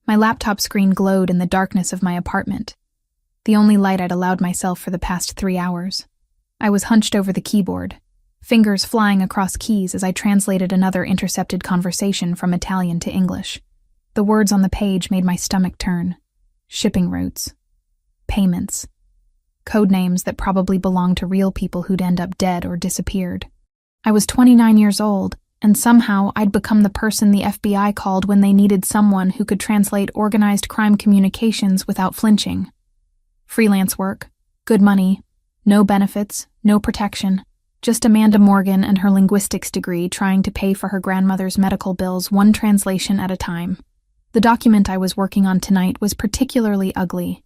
My laptop screen glowed in the darkness of my apartment, the only light I'd allowed myself for the past 3 hours. I was hunched over the keyboard, fingers flying across keys as I translated another intercepted conversation from Italian to English. The words on the page made my stomach turn. Shipping routes. Payments. Code names that probably belonged to real people who'd end up dead or disappeared. I was 29 years old, and somehow I'd become the person the FBI called when they needed someone who could translate organized crime communications without flinching. Freelance work, good money, no benefits, no protection, just Amanda Morgan and her linguistics degree trying to pay for her grandmother's medical bills one translation at a time. The document I was working on tonight was particularly ugly.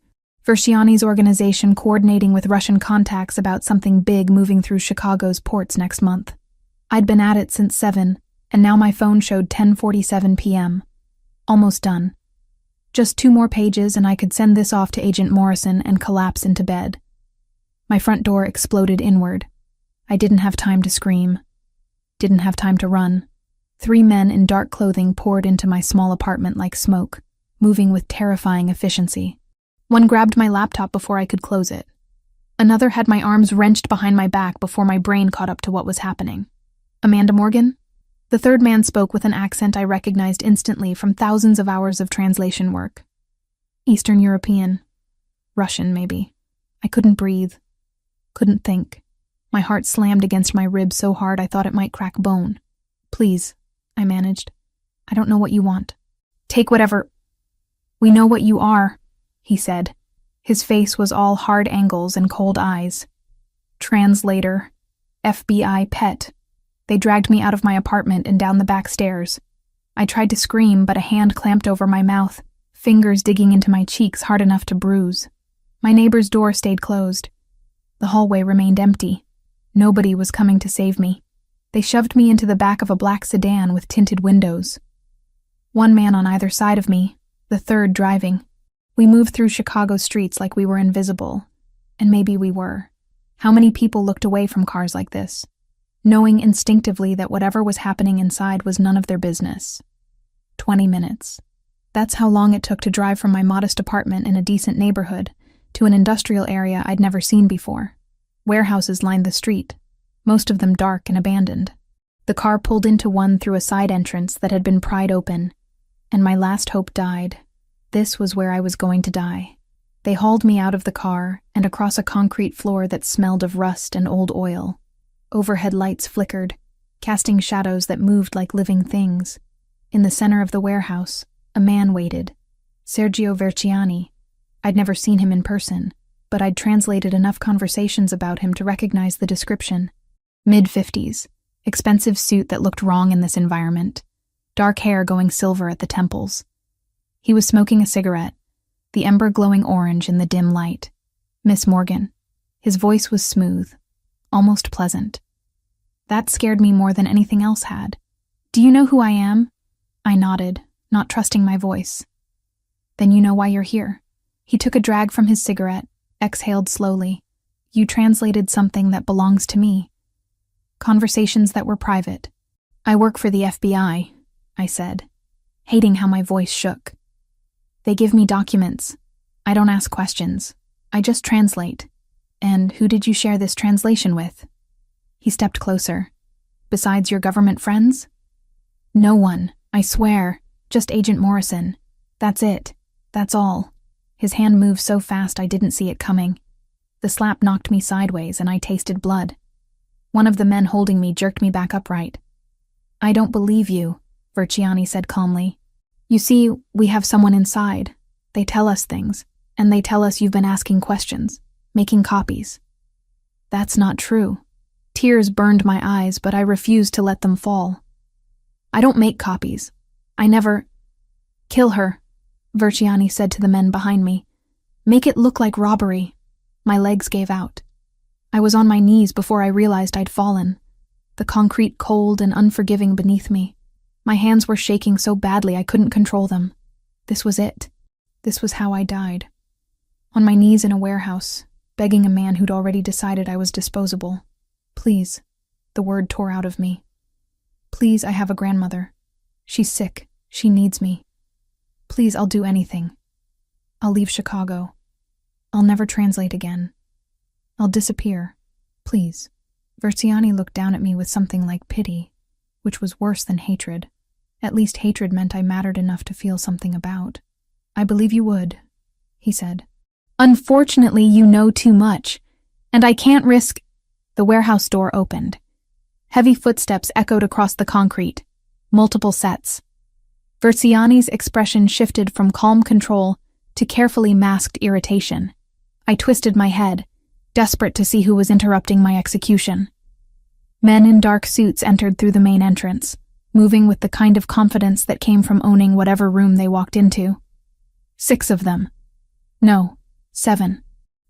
Verciani's organization coordinating with Russian contacts about something big moving through Chicago's ports next month. I'd been at it since 7, and now my phone showed 10:47 p.m. Almost done. Just 2 more pages and I could send this off to Agent Morrison and collapse into bed. My front door exploded inward. I didn't have time to scream. Didn't have time to run. 3 men in dark clothing poured into my small apartment like smoke, moving with terrifying efficiency. One grabbed my laptop before I could close it. Another had my arms wrenched behind my back before my brain caught up to what was happening. Amanda Morgan? The third man spoke with an accent I recognized instantly from thousands of hours of translation work. Eastern European. Russian, maybe. I couldn't breathe. Couldn't think. My heart slammed against my ribs so hard I thought it might crack bone. Please, I managed. I don't know what you want. Take whatever. We know what you are, he said. His face was all hard angles and cold eyes. Translator. FBI pet. They dragged me out of my apartment and down the back stairs. I tried to scream, but a hand clamped over my mouth, fingers digging into my cheeks hard enough to bruise. My neighbor's door stayed closed. The hallway remained empty. Nobody was coming to save me. They shoved me into the back of a black sedan with tinted windows. 1 man on either side of me, the third driving. We moved through Chicago streets like we were invisible. And maybe we were. How many people looked away from cars like this, knowing instinctively that whatever was happening inside was none of their business? 20 minutes. That's how long it took to drive from my modest apartment in a decent neighborhood to an industrial area I'd never seen before. Warehouses lined the street, most of them dark and abandoned. The car pulled into one through a side entrance that had been pried open, and my last hope died. This was where I was going to die. They hauled me out of the car and across a concrete floor that smelled of rust and old oil. Overhead lights flickered, casting shadows that moved like living things. In the center of the warehouse, a man waited. Sergio Verciani. I'd never seen him in person, but I'd translated enough conversations about him to recognize the description. Mid-50s, expensive suit that looked wrong in this environment, dark hair going silver at the temples. He was smoking a cigarette, the ember glowing orange in the dim light. Miss Morgan. His voice was smooth, almost pleasant. That scared me more than anything else had. Do you know who I am? I nodded, not trusting my voice. Then you know why you're here. He took a drag from his cigarette, exhaled slowly. You translated something that belongs to me. Conversations that were private. I work for the FBI, I said, hating how my voice shook. They give me documents. I don't ask questions. I just translate. And who did you share this translation with? He stepped closer. Besides your government friends? No one, I swear. Just Agent Morrison. That's it. That's all. His hand moved so fast I didn't see it coming. The slap knocked me sideways and I tasted blood. One of the men holding me jerked me back upright. I don't believe you, Verciani said calmly. You see, we have someone inside. They tell us things, and they tell us you've been asking questions, making copies. That's not true. Tears burned my eyes, but I refused to let them fall. I don't make copies. I never... Kill her, Verciani said to the men behind me. Make it look like robbery. My legs gave out. I was on my knees before I realized I'd fallen, the concrete cold and unforgiving beneath me. My hands were shaking so badly I couldn't control them. This was it. This was how I died. On my knees in a warehouse, begging a man who'd already decided I was disposable. Please, the word tore out of me. Please, I have a grandmother. She's sick. She needs me. Please, I'll do anything. I'll leave Chicago. I'll never translate again. I'll disappear. Please. Versiani looked down at me with something like pity, which was worse than hatred. At least hatred meant I mattered enough to feel something about. I believe you would, he said. Unfortunately, you know too much, and I can't risk— The warehouse door opened. Heavy footsteps echoed across the concrete. Multiple sets. Versiani's expression shifted from calm control to carefully masked irritation. I twisted my head, desperate to see who was interrupting my execution. Men in dark suits entered through the main entrance, moving with the kind of confidence that came from owning whatever room they walked into. 6 of them. No, 7.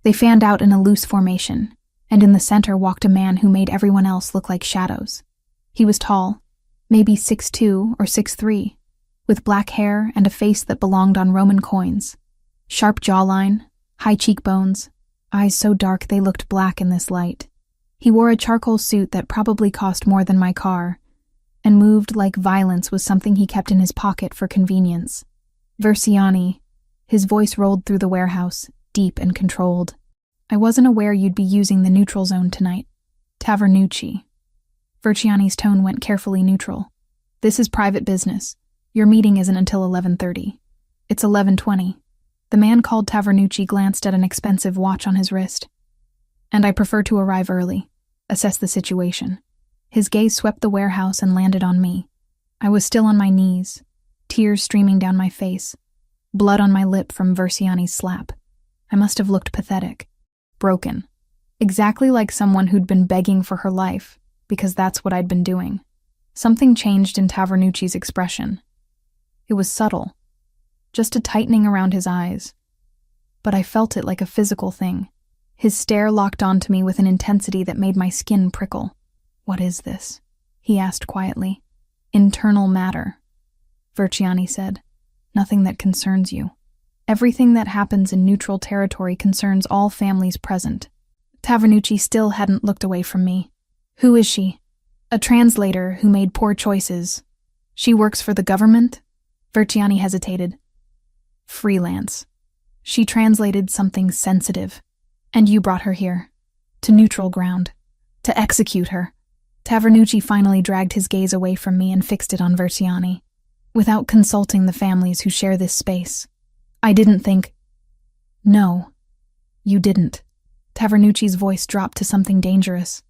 They fanned out in a loose formation, and in the center walked a man who made everyone else look like shadows. He was tall, maybe 6'2" or 6'3", with black hair and a face that belonged on Roman coins. Sharp jawline, high cheekbones, eyes so dark they looked black in this light. He wore a charcoal suit that probably cost more than my car, and moved like violence was something he kept in his pocket for convenience. Versiani. His voice rolled through the warehouse, deep and controlled. I wasn't aware you'd be using the neutral zone tonight. Tavernucci. Versiani's tone went carefully neutral. This is private business. Your meeting isn't until 11:30. It's 11:20. The man called Tavernucci glanced at an expensive watch on his wrist. And I prefer to arrive early, assess the situation. His gaze swept the warehouse and landed on me. I was still on my knees, tears streaming down my face, blood on my lip from Versiani's slap. I must have looked pathetic, broken, exactly like someone who'd been begging for her life, because that's what I'd been doing. Something changed in Tavernucci's expression. It was subtle, just a tightening around his eyes, but I felt it like a physical thing. His stare locked onto me with an intensity that made my skin prickle. What is this? He asked quietly. Internal matter, Versiani said. Nothing that concerns you. Everything that happens in neutral territory concerns all families present. Tavernucci still hadn't looked away from me. Who is she? A translator who made poor choices. She works for the government? Versiani hesitated. Freelance. She translated something sensitive. And you brought her here. To neutral ground. To execute her. Tavernucci finally dragged his gaze away from me and fixed it on Versiani. Without consulting the families who share this space. I didn't think— No, you didn't. Tavernucci's voice dropped to something dangerous.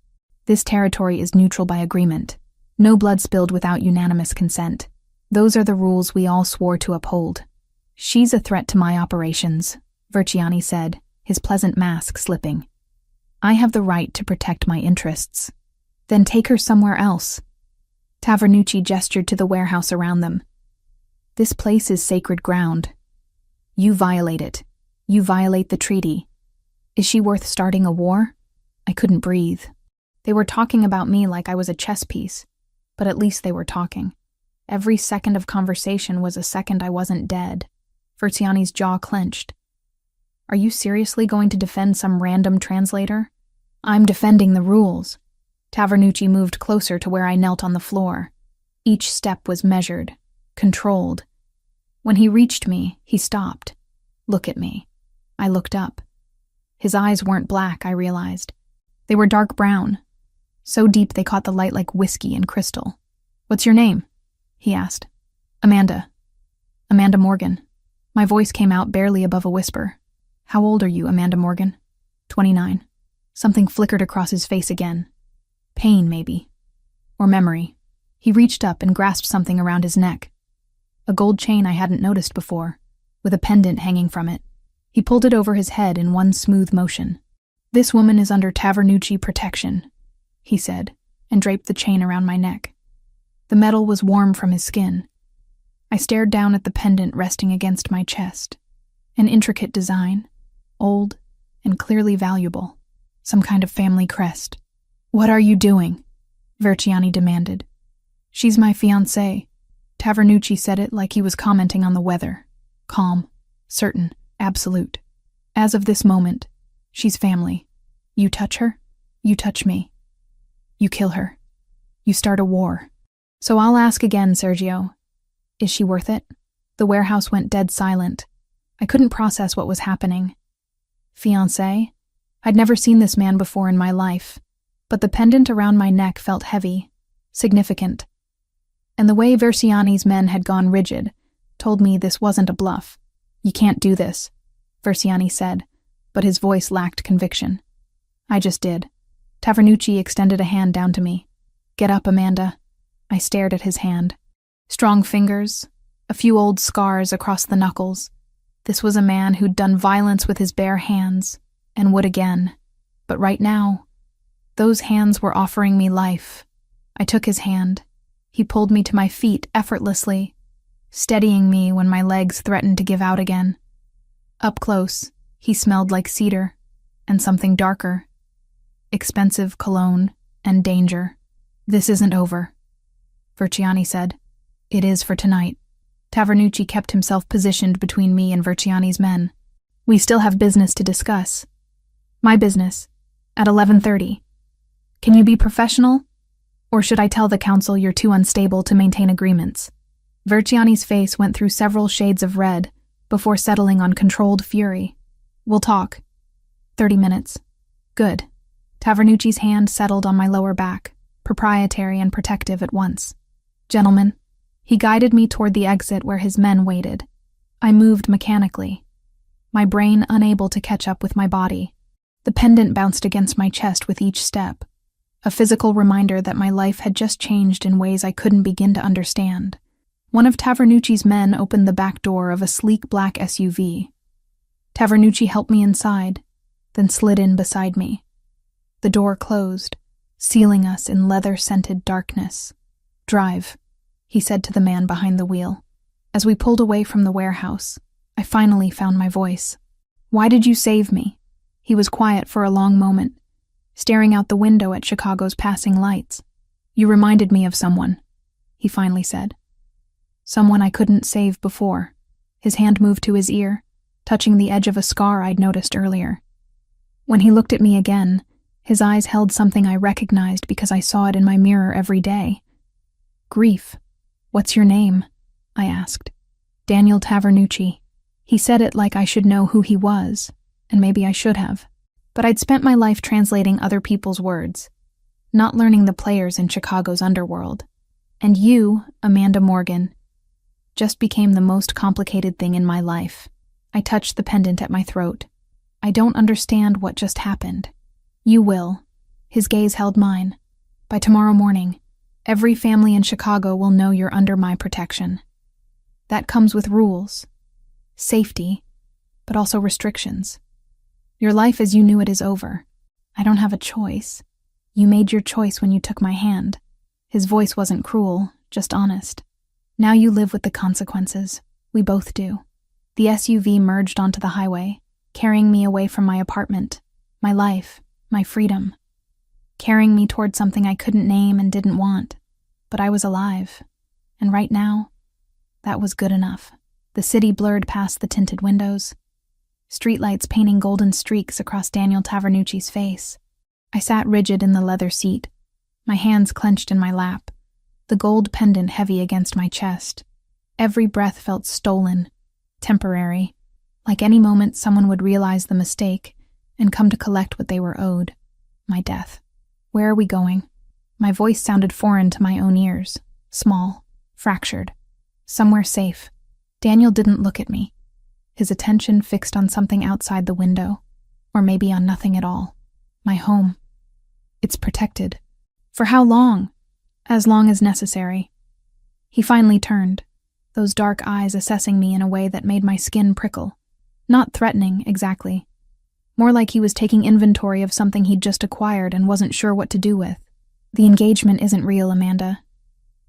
This territory is neutral by agreement. No blood spilled without unanimous consent. Those are the rules we all swore to uphold. She's a threat to my operations, Versiani said, his pleasant mask slipping. I have the right to protect my interests. Then take her somewhere else. Tavernucci gestured to the warehouse around them. This place is sacred ground. You violate it. You violate the treaty. Is she worth starting a war? I couldn't breathe. They were talking about me like I was a chess piece, but at least they were talking. Every second of conversation was a second I wasn't dead. Versiani's jaw clenched. Are you seriously going to defend some random translator? I'm defending the rules. Tavernucci moved closer to where I knelt on the floor. Each step was measured, controlled. When he reached me, he stopped. Look at me. I looked up. His eyes weren't black, I realized. They were dark brown, so deep they caught the light like whiskey and crystal. What's your name? He asked. Amanda. Amanda Morgan. My voice came out barely above a whisper. How old are you, Amanda Morgan? 29. Something flickered across his face again. Pain, maybe. Or memory. He reached up and grasped something around his neck. A gold chain I hadn't noticed before, with a pendant hanging from it. He pulled it over his head in one smooth motion. This woman is under Tavernucci protection, he said, and draped the chain around my neck. The metal was warm from his skin. I stared down at the pendant resting against my chest. An intricate design, old and clearly valuable. Some kind of family crest. What are you doing? Versiani demanded. She's my fiancée. Tavernucci said it like he was commenting on the weather. Calm, certain, absolute. As of this moment, she's family. You touch her, you touch me. You kill her. You start a war. So I'll ask again, Sergio. Is she worth it? The warehouse went dead silent. I couldn't process what was happening. Fiancé? I'd never seen this man before in my life, but the pendant around my neck felt heavy, significant. And the way Versiani's men had gone rigid told me this wasn't a bluff. You can't do this, Versiani said, but his voice lacked conviction. I just did. Tavernucci extended a hand down to me. Get up, Amanda. I stared at his hand. Strong fingers, a few old scars across the knuckles. This was a man who'd done violence with his bare hands, and would again. But right now, those hands were offering me life. I took his hand. He pulled me to my feet effortlessly, steadying me when my legs threatened to give out again. Up close, he smelled like cedar, and something darker. Expensive cologne and danger. This isn't over, Versiani said. It is for tonight. Tavernucci kept himself positioned between me and Versiani's men. We still have business to discuss. My business, at 11:30. Can you be professional? Or should I tell the council you're too unstable to maintain agreements? Versiani's face went through several shades of red before settling on controlled fury. We'll talk. 30 minutes. Good. Tavernucci's hand settled on my lower back, proprietary and protective at once. Gentlemen, he guided me toward the exit where his men waited. I moved mechanically, my brain unable to catch up with my body. The pendant bounced against my chest with each step, a physical reminder that my life had just changed in ways I couldn't begin to understand. One of Tavernucci's men opened the back door of a sleek black SUV. Tavernucci helped me inside, then slid in beside me. The door closed, sealing us in leather-scented darkness. Drive, he said to the man behind the wheel. As we pulled away from the warehouse, I finally found my voice. Why did you save me? He was quiet for a long moment, staring out the window at Chicago's passing lights. You reminded me of someone, he finally said. Someone I couldn't save before. His hand moved to his ear, touching the edge of a scar I'd noticed earlier. When he looked at me again, his eyes held something I recognized because I saw it in my mirror every day. Grief. What's your name? I asked. Daniel Tavernucci. He said it like I should know who he was, and maybe I should have. But I'd spent my life translating other people's words, not learning the players in Chicago's Underworld. And you, Amanda Morgan, just became the most complicated thing in my life. I touched the pendant at my throat. I don't understand what just happened. You will. His gaze held mine. By tomorrow morning, every family in Chicago will know you're under my protection. That comes with rules, safety, but also restrictions. Your life as you knew it is over. I don't have a choice. You made your choice when you took my hand. His voice wasn't cruel, just honest. Now you live with the consequences. We both do. The SUV merged onto the highway, carrying me away from my apartment, my life, my freedom. Carrying me toward something I couldn't name and didn't want. But I was alive. And right now, that was good enough. The city blurred past the tinted windows, streetlights painting golden streaks across Daniel Tavernucci's face. I sat rigid in the leather seat, my hands clenched in my lap, the gold pendant heavy against my chest. Every breath felt stolen, temporary, like any moment someone would realize the mistake and come to collect what they were owed, my death. Where are we going? My voice sounded foreign to my own ears, small, fractured. Somewhere safe. Daniel didn't look at me, his attention fixed on something outside the window, or maybe on nothing at all. My home. It's protected. For how long? As long as necessary. He finally turned, those dark eyes assessing me in a way that made my skin prickle. Not threatening, exactly. More like he was taking inventory of something he'd just acquired and wasn't sure what to do with. The engagement isn't real, Amanda,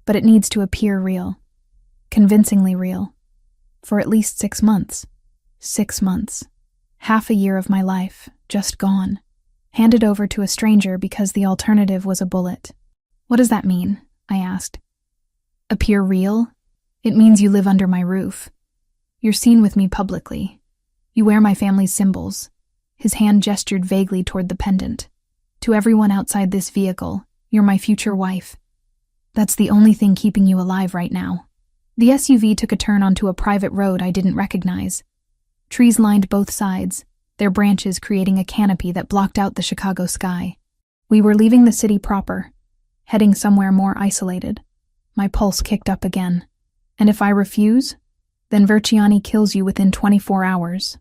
but it needs to appear real. Convincingly real. For at least 6 months. 6 months. Half a year of my life, just gone. Handed over to a stranger because the alternative was a bullet. What does that mean? I asked. Appear real? It means you live under my roof. You're seen with me publicly. You wear my family's symbols. His hand gestured vaguely toward the pendant. To everyone outside this vehicle, you're my future wife. That's the only thing keeping you alive right now. The SUV took a turn onto a private road I didn't recognize. Trees lined both sides, their branches creating a canopy that blocked out the Chicago sky. We were leaving the city proper, heading somewhere more isolated. My pulse kicked up again. And if I refuse, then Verciani kills you within 24 hours.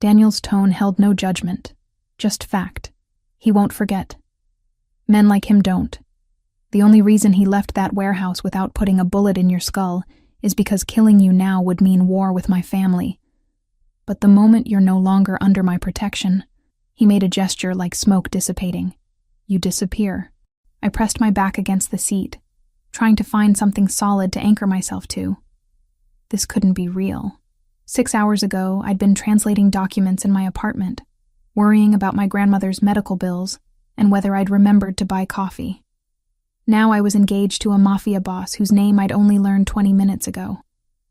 Daniel's tone held no judgment, just fact. He won't forget. Men like him don't. The only reason he left that warehouse without putting a bullet in your skull is because killing you now would mean war with my family. But the moment you're no longer under my protection, he made a gesture like smoke dissipating. You disappear. I pressed my back against the seat, trying to find something solid to anchor myself to. This couldn't be real. 6 hours ago, I'd been translating documents in my apartment, worrying about my grandmother's medical bills and whether I'd remembered to buy coffee. Now I was engaged to a Mafia boss whose name I'd only learned 20 minutes ago.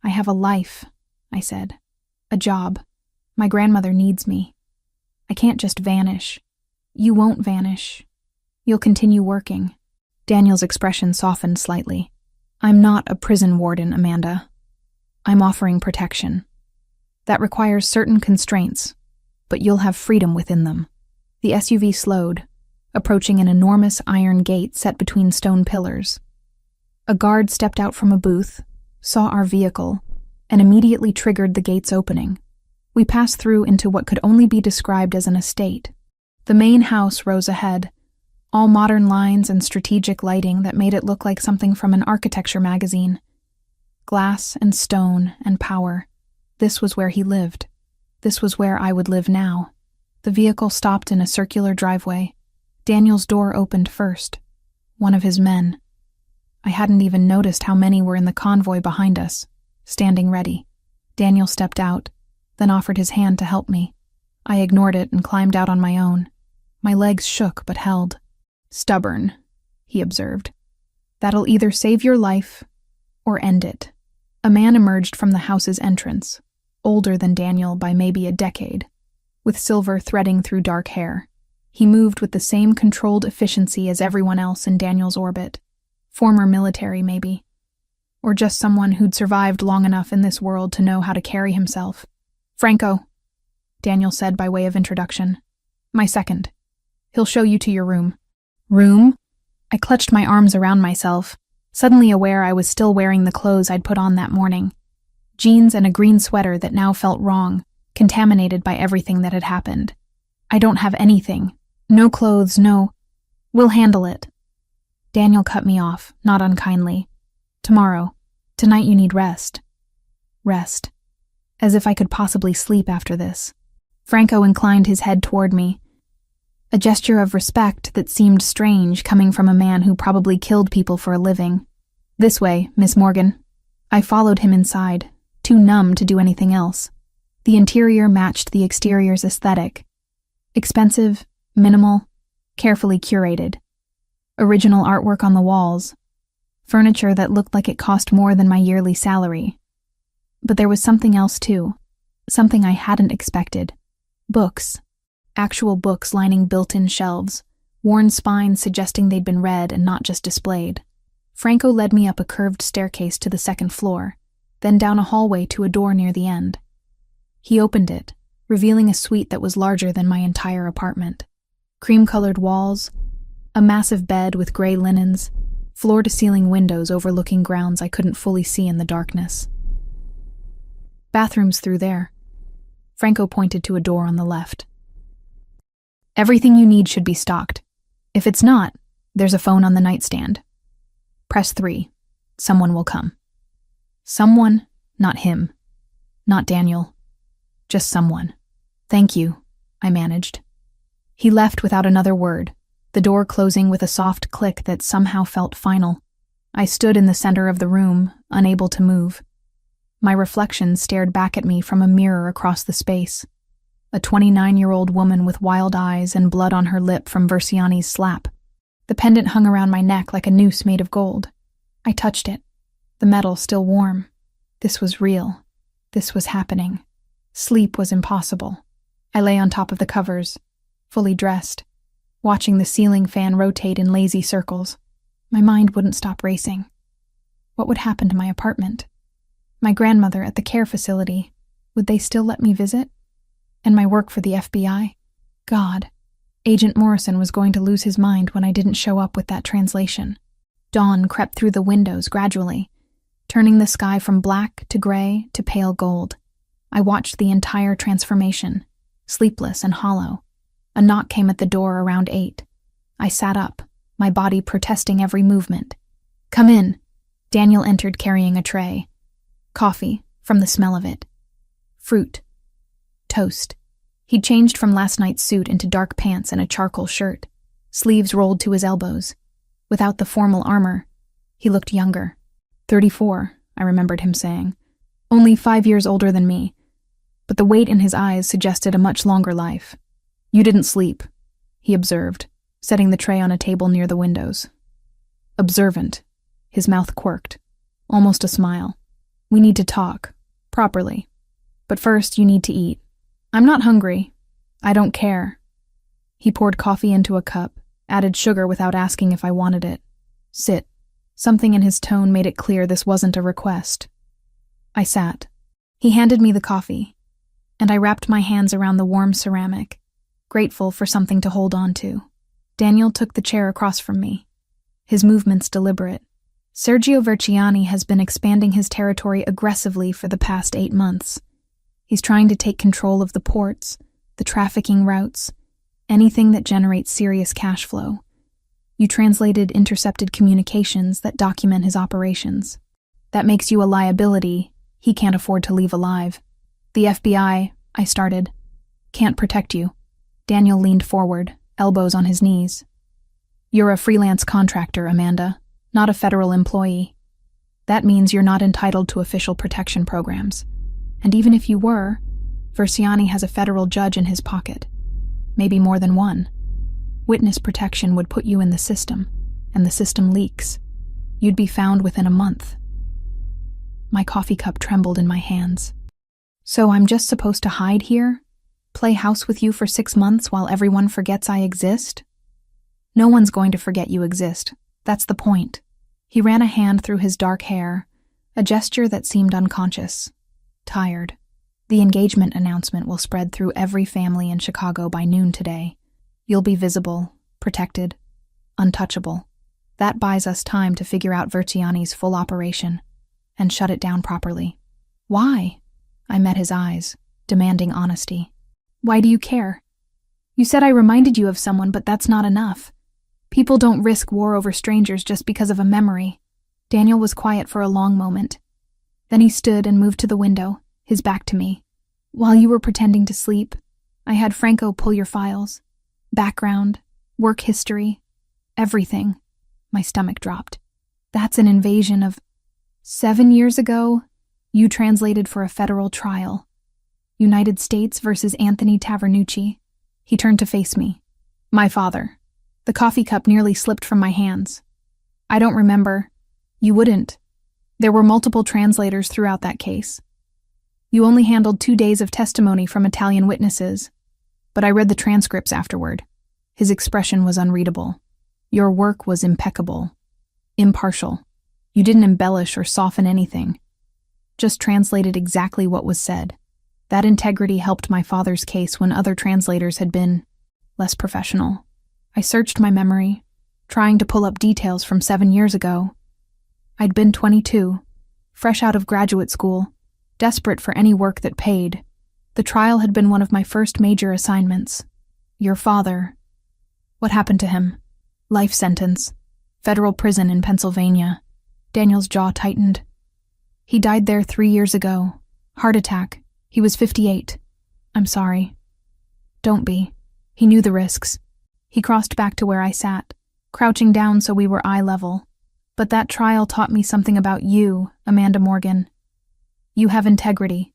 I have a life, I said. A job. My grandmother needs me. I can't just vanish. You won't vanish. You'll continue working. Daniel's expression softened slightly. I'm not a prison warden, Amanda. I'm offering protection. That requires certain constraints, but you'll have freedom within them. The SUV slowed, approaching an enormous iron gate set between stone pillars. A guard stepped out from a booth, saw our vehicle, and immediately triggered the gate's opening. We passed through into what could only be described as an estate. The main house rose ahead, all modern lines and strategic lighting that made it look like something from an architecture magazine. Glass and stone and power. This was where he lived. This was where I would live now. The vehicle stopped in a circular driveway. Daniel's door opened first. One of his men. I hadn't even noticed how many were in the convoy behind us, standing ready. Daniel stepped out, then offered his hand to help me. I ignored it and climbed out on my own. My legs shook but held. Stubborn, he observed. That'll either save your life or end it. A man emerged from the house's entrance, older than Daniel by maybe a decade, with silver threading through dark hair. He moved with the same controlled efficiency as everyone else in Daniel's orbit. Former military, maybe. Or just someone who'd survived long enough in this world to know how to carry himself. Franco, Daniel said by way of introduction. My second. He'll show you to your room. Room? I clutched my arms around myself, suddenly aware I was still wearing the clothes I'd put on that morning. Jeans and a green sweater that now felt wrong, contaminated by everything that had happened. I don't have anything. No clothes, no. We'll handle it. Daniel cut me off, not unkindly. Tomorrow. Tonight you need rest. Rest. As if I could possibly sleep after this. Franco inclined his head toward me, a gesture of respect that seemed strange coming from a man who probably killed people for a living. This way, Miss Morgan. I followed him inside, too numb to do anything else. The interior matched the exterior's aesthetic. Expensive, minimal, carefully curated. Original artwork on the walls. Furniture that looked like it cost more than my yearly salary. But there was something else too. Something I hadn't expected. Books. Actual books lining built-in shelves, worn spines suggesting they'd been read and not just displayed. Franco led me up a curved staircase to the second floor, then down a hallway to a door near the end. He opened it, revealing a suite that was larger than my entire apartment. Cream-colored walls, a massive bed with gray linens, floor-to-ceiling windows overlooking grounds I couldn't fully see in the darkness. Bathrooms through there. Franco pointed to a door on the left. Everything you need should be stocked. If it's not, there's a phone on the nightstand. Press 3. Someone will come. Someone, not him. Not Daniel. Just someone. Thank you, I managed. He left without another word, the door closing with a soft click that somehow felt final. I stood in the center of the room, unable to move. My reflection stared back at me from a mirror across the space. A 29-year-old woman with wild eyes and blood on her lip from Verciani's slap. The pendant hung around my neck like a noose made of gold. I touched it, the metal still warm. This was real. This was happening. Sleep was impossible. I lay on top of the covers, fully dressed, watching the ceiling fan rotate in lazy circles. My mind wouldn't stop racing. What would happen to my apartment? My grandmother at the care facility. Would they still let me visit? And my work for the FBI? God. Agent Morrison was going to lose his mind when I didn't show up with that translation. Dawn crept through the windows gradually, turning the sky from black to gray to pale gold. I watched the entire transformation, sleepless and hollow. A knock came at the door around 8. I sat up, my body protesting every movement. "Come in." Daniel entered carrying a tray. Coffee, from the smell of it. Fruit. Toast. He'd changed from last night's suit into dark pants and a charcoal shirt, sleeves rolled to his elbows. Without the formal armor, he looked younger. 34, I remembered him saying. Only 5 years older than me, but the weight in his eyes suggested a much longer life. "You didn't sleep," he observed, setting the tray on a table near the windows. Observant. His mouth quirked, almost a smile. "We need to talk, properly. But first, you need to eat." "I'm not hungry. I don't care." He poured coffee into a cup, added sugar without asking if I wanted it. "Sit." Something in his tone made it clear this wasn't a request. I sat. He handed me the coffee, and I wrapped my hands around the warm ceramic, grateful for something to hold on to. Daniel took the chair across from me, his movements deliberate. "Sergio Verciani has been expanding his territory aggressively for the past 8 months. He's trying to take control of the ports, the trafficking routes, anything that generates serious cash flow. You translated intercepted communications that document his operations. That makes you a liability he can't afford to leave alive. The FBI," I started, "can't protect you." Daniel leaned forward, elbows on his knees. "You're a freelance contractor, Amanda, not a federal employee. That means you're not entitled to official protection programs. And even if you were, Verciani has a federal judge in his pocket. Maybe more than one. Witness protection would put you in the system, and the system leaks. You'd be found within a month." My coffee cup trembled in my hands. "So I'm just supposed to hide here? Play house with you for 6 months while everyone forgets I exist?" "No one's going to forget you exist. That's the point." He ran a hand through his dark hair, a gesture that seemed unconscious. "Tired. The engagement announcement will spread through every family in Chicago by noon today. You'll be visible, protected, untouchable. That buys us time to figure out Verciani's full operation and shut it down properly." "Why?" I met his eyes, demanding honesty. "Why do you care? You said I reminded you of someone, but that's not enough. People don't risk war over strangers just because of a memory." Daniel was quiet for a long moment. Then he stood and moved to the window, his back to me. "While you were pretending to sleep, I had Franco pull your files. Background, work history, everything." My stomach dropped. "That's an invasion of... 7 years ago, you translated for a federal trial. United States versus Anthony Tavernucci." He turned to face me. "My father." The coffee cup nearly slipped from my hands. "I don't remember." "You wouldn't. There were multiple translators throughout that case. You only handled 2 days of testimony from Italian witnesses, but I read the transcripts afterward." His expression was unreadable. "Your work was impeccable, impartial. You didn't embellish or soften anything. Just translated exactly what was said. That integrity helped my father's case when other translators had been less professional." I searched my memory, trying to pull up details from 7 years ago. I'd been 22, fresh out of graduate school, desperate for any work that paid. The trial had been one of my first major assignments. "Your father. What happened to him?" "Life sentence. Federal prison in Pennsylvania." Daniel's jaw tightened. "He died there 3 years ago. Heart attack. He was 58. I'm sorry." "Don't be. He knew the risks." He crossed back to where I sat, crouching down so we were eye level. "But that trial taught me something about you, Amanda Morgan. You have integrity.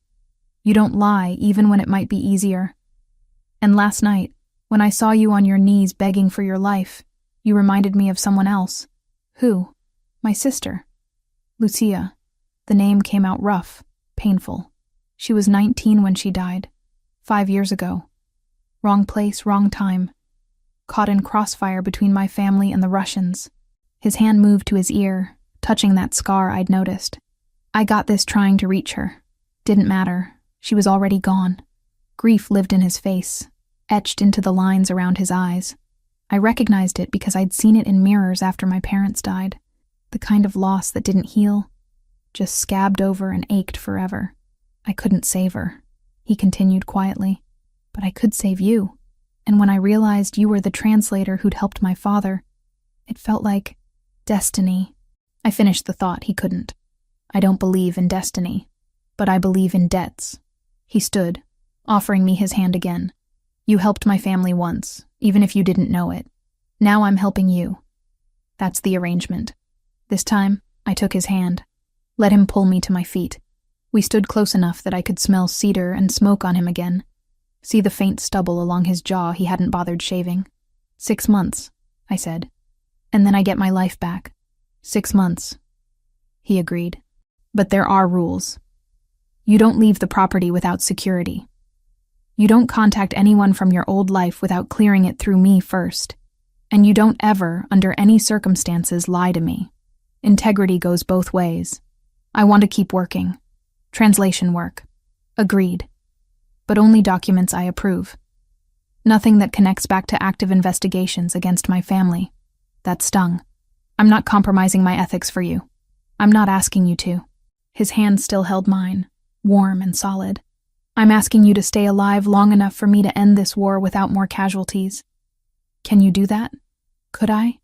You don't lie, even when it might be easier. And last night, when I saw you on your knees begging for your life, you reminded me of someone else." "Who?" "My sister. Lucia." The name came out rough, painful. "She was 19 when she died. 5 years ago. Wrong place, wrong time. Caught in crossfire between my family and the Russians." His hand moved to his ear, touching that scar I'd noticed. I got this trying to reach her. Didn't matter. She was already gone. Grief lived in his face, etched into the lines around his eyes. I recognized it because I'd seen it in mirrors after my parents died. The kind of loss that didn't heal, just scabbed over and ached forever. I couldn't save her, he continued quietly, but I could save you. And when I realized you were the translator who'd helped my father, it felt like destiny. I finished the thought, he couldn't. I don't believe in destiny, but I believe in debts. He stood, offering me his hand again. You helped my family once, even if you didn't know it. Now I'm helping you. That's the arrangement. This time, I took his hand, let him pull me to my feet. We stood close enough that I could smell cedar and smoke on him again, see the faint stubble along his jaw he hadn't bothered shaving. 6 months, I said. And then I get my life back. 6 months. He agreed. But there are rules. You don't leave the property without security. You don't contact anyone from your old life without clearing it through me first. And you don't ever, under any circumstances, lie to me. Integrity goes both ways. I want to keep working. Translation work. Agreed. But only documents I approve. Nothing that connects back to active investigations against my family. That stung. I'm not compromising my ethics for you. I'm not asking you to. His hand still held mine, warm and solid. I'm asking you to stay alive long enough for me to end this war without more casualties. Can you do that? Could I?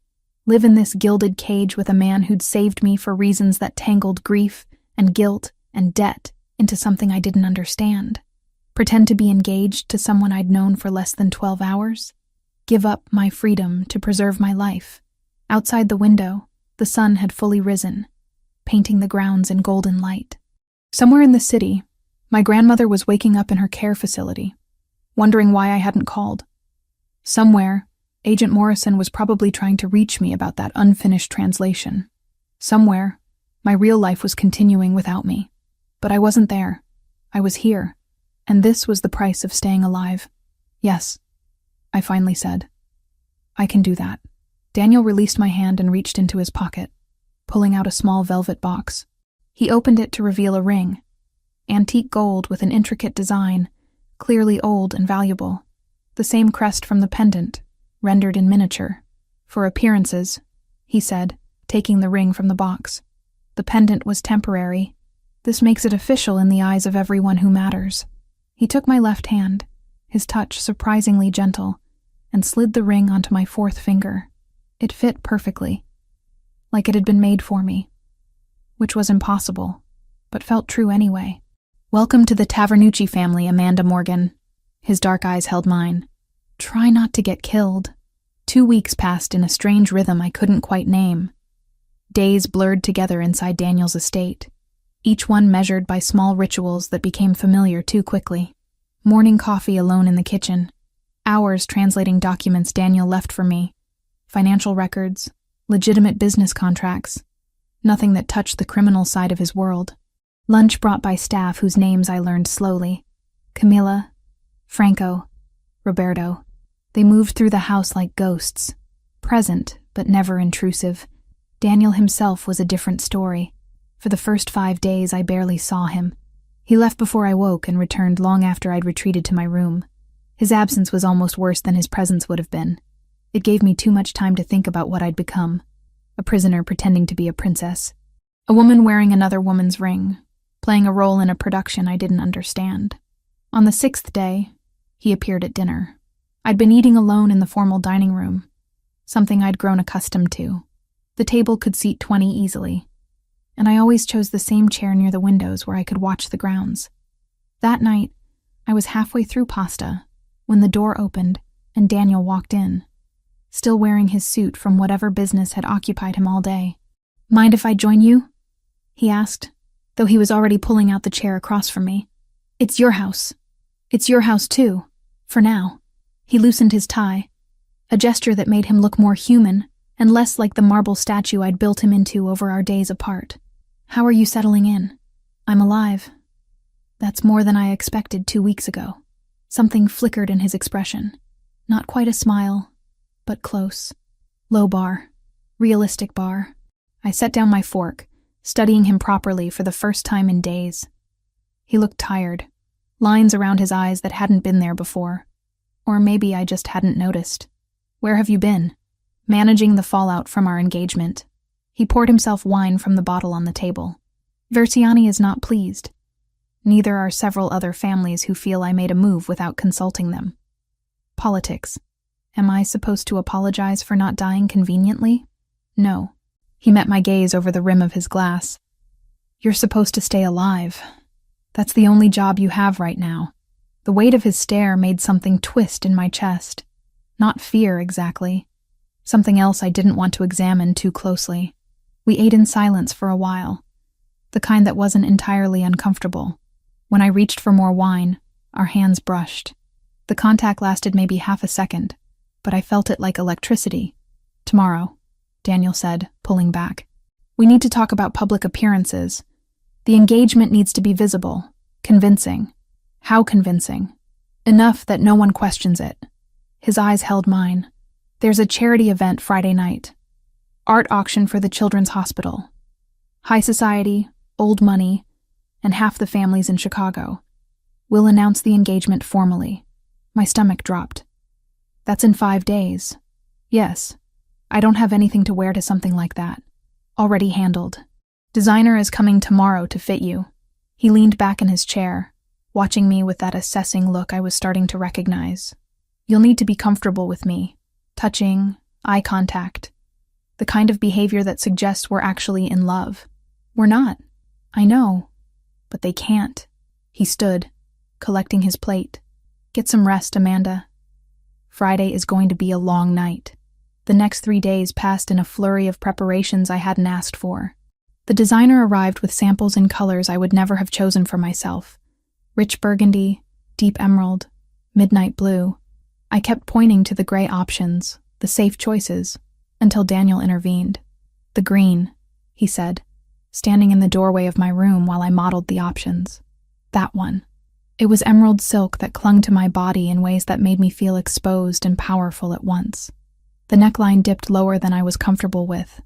Live in this gilded cage with a man who'd saved me for reasons that tangled grief and guilt and debt into something I didn't understand? Pretend to be engaged to someone I'd known for less than 12 hours? Give up my freedom to preserve my life? Outside the window, the sun had fully risen, painting the grounds in golden light. Somewhere in the city, my grandmother was waking up in her care facility, wondering why I hadn't called. Somewhere, Agent Morrison was probably trying to reach me about that unfinished translation. Somewhere, my real life was continuing without me. But I wasn't there. I was here. And this was the price of staying alive. Yes, I finally said. I can do that. Daniel released my hand and reached into his pocket, pulling out a small velvet box. He opened it to reveal a ring. Antique gold with an intricate design, clearly old and valuable. The same crest from the pendant, rendered in miniature. For appearances, he said, taking the ring from the box. The pendant was temporary. This makes it official in the eyes of everyone who matters. He took my left hand, his touch surprisingly gentle, and slid the ring onto my 4th finger. It fit perfectly, like it had been made for me, which was impossible, but felt true anyway. Welcome to the Tavernucci family, Amanda Morgan. His dark eyes held mine. Try not to get killed. 2 weeks passed in a strange rhythm I couldn't quite name. Days blurred together inside Daniel's estate, each one measured by small rituals that became familiar too quickly. Morning coffee alone in the kitchen. Hours translating documents Daniel left for me. Financial records, legitimate business contracts. Nothing that touched the criminal side of his world. Lunch brought by staff whose names I learned slowly. Camilla, Franco, Roberto. They moved through the house like ghosts, present but never intrusive. Daniel himself was a different story. For the first 5 days, I barely saw him. He left before I woke and returned long after I'd retreated to my room. His absence was almost worse than his presence would have been. It gave me too much time to think about what I'd become. A prisoner pretending to be a princess. A woman wearing another woman's ring, playing a role in a production I didn't understand. On the 6th day, he appeared at dinner. I'd been eating alone in the formal dining room, something I'd grown accustomed to. The table could seat 20 easily, and I always chose the same chair near the windows where I could watch the grounds. That night, I was halfway through pasta when the door opened and Daniel walked in, still wearing his suit from whatever business had occupied him all day. "Mind if I join you?" he asked, though he was already pulling out the chair across from me. "It's your house. It's your house too, for now." He loosened his tie, a gesture that made him look more human and less like the marble statue I'd built him into over our days apart. "How are you settling in?" "I'm alive." That's more than I expected 2 weeks ago. Something flickered in his expression. Not quite a smile, but close. Low bar. Realistic bar. I set down my fork, studying him properly for the first time in days. He looked tired, lines around his eyes that hadn't been there before. Or maybe I just hadn't noticed. "Where have you been?" "Managing the fallout from our engagement." He poured himself wine from the bottle on the table. "Versiani is not pleased. Neither are several other families who feel I made a move without consulting them." "Politics. Am I supposed to apologize for not dying conveniently?" "No." He met my gaze over the rim of his glass. "You're supposed to stay alive. That's the only job you have right now." The weight of his stare made something twist in my chest. Not fear, exactly. Something else I didn't want to examine too closely. We ate in silence for a while, the kind that wasn't entirely uncomfortable. When I reached for more wine, our hands brushed. The contact lasted maybe half a second, but I felt it like electricity. "Tomorrow," Daniel said, pulling back. "We need to talk about public appearances. The engagement needs to be visible, convincing." "How convincing?" "Enough that no one questions it." His eyes held mine. "There's a charity event Friday night. Art auction for the Children's Hospital. High society, old money, and half the families in Chicago. We'll announce the engagement formally." My stomach dropped. "That's in 5 days." "Yes. I don't have anything to wear to something like that. Already handled. Designer is coming tomorrow to fit you." He leaned back in his chair, watching me with that assessing look I was starting to recognize. "You'll need to be comfortable with me. Touching, eye contact. The kind of behavior that suggests we're actually in love. We're not. I know. But they can't." He stood, collecting his plate. "Get some rest, Amanda. Friday is going to be a long night." The next 3 days passed in a flurry of preparations I hadn't asked for. The designer arrived with samples in colors I would never have chosen for myself. Rich burgundy, deep emerald, midnight blue. I kept pointing to the gray options, the safe choices, until Daniel intervened. "The green," he said, standing in the doorway of my room while I modeled the options. "That one." It was emerald silk that clung to my body in ways that made me feel exposed and powerful at once. The neckline dipped lower than I was comfortable with,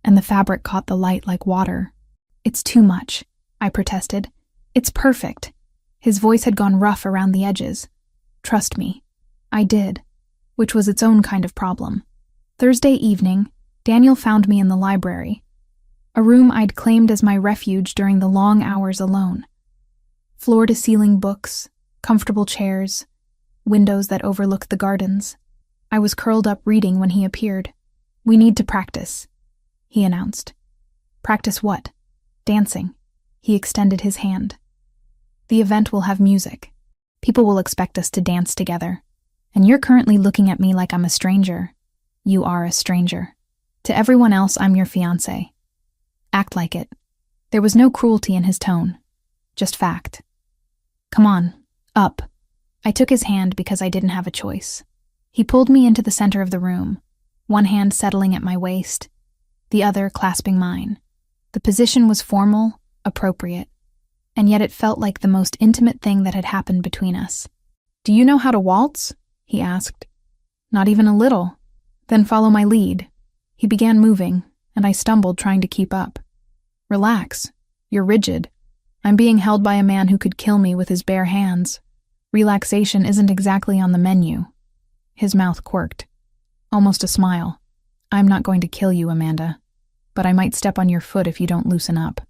and the fabric caught the light like water. "It's too much," I protested. "It's perfect." His voice had gone rough around the edges. "Trust me." I did, which was its own kind of problem. Thursday evening, Daniel found me in the library, a room I'd claimed as my refuge during the long hours alone. Floor-to-ceiling books, comfortable chairs, windows that overlooked the gardens. I was curled up reading when he appeared. "We need to practice," he announced. "Practice what?" "Dancing." He extended his hand. "The event will have music. People will expect us to dance together. And you're currently looking at me like I'm a stranger. You are a stranger. To everyone else, I'm your fiancé. Act like it." There was no cruelty in his tone, just fact. "Come on, up." I took his hand because I didn't have a choice. He pulled me into the center of the room, one hand settling at my waist, the other clasping mine. The position was formal, appropriate, and yet it felt like the most intimate thing that had happened between us. "Do you know how to waltz?" he asked. "Not even a little." "Then follow my lead." He began moving, and I stumbled trying to keep up. "Relax. You're rigid. I'm being held by a man who could kill me with his bare hands. Relaxation isn't exactly on the menu." His mouth quirked. Almost a smile. "I'm not going to kill you, Amanda, but I might step on your foot if you don't loosen up."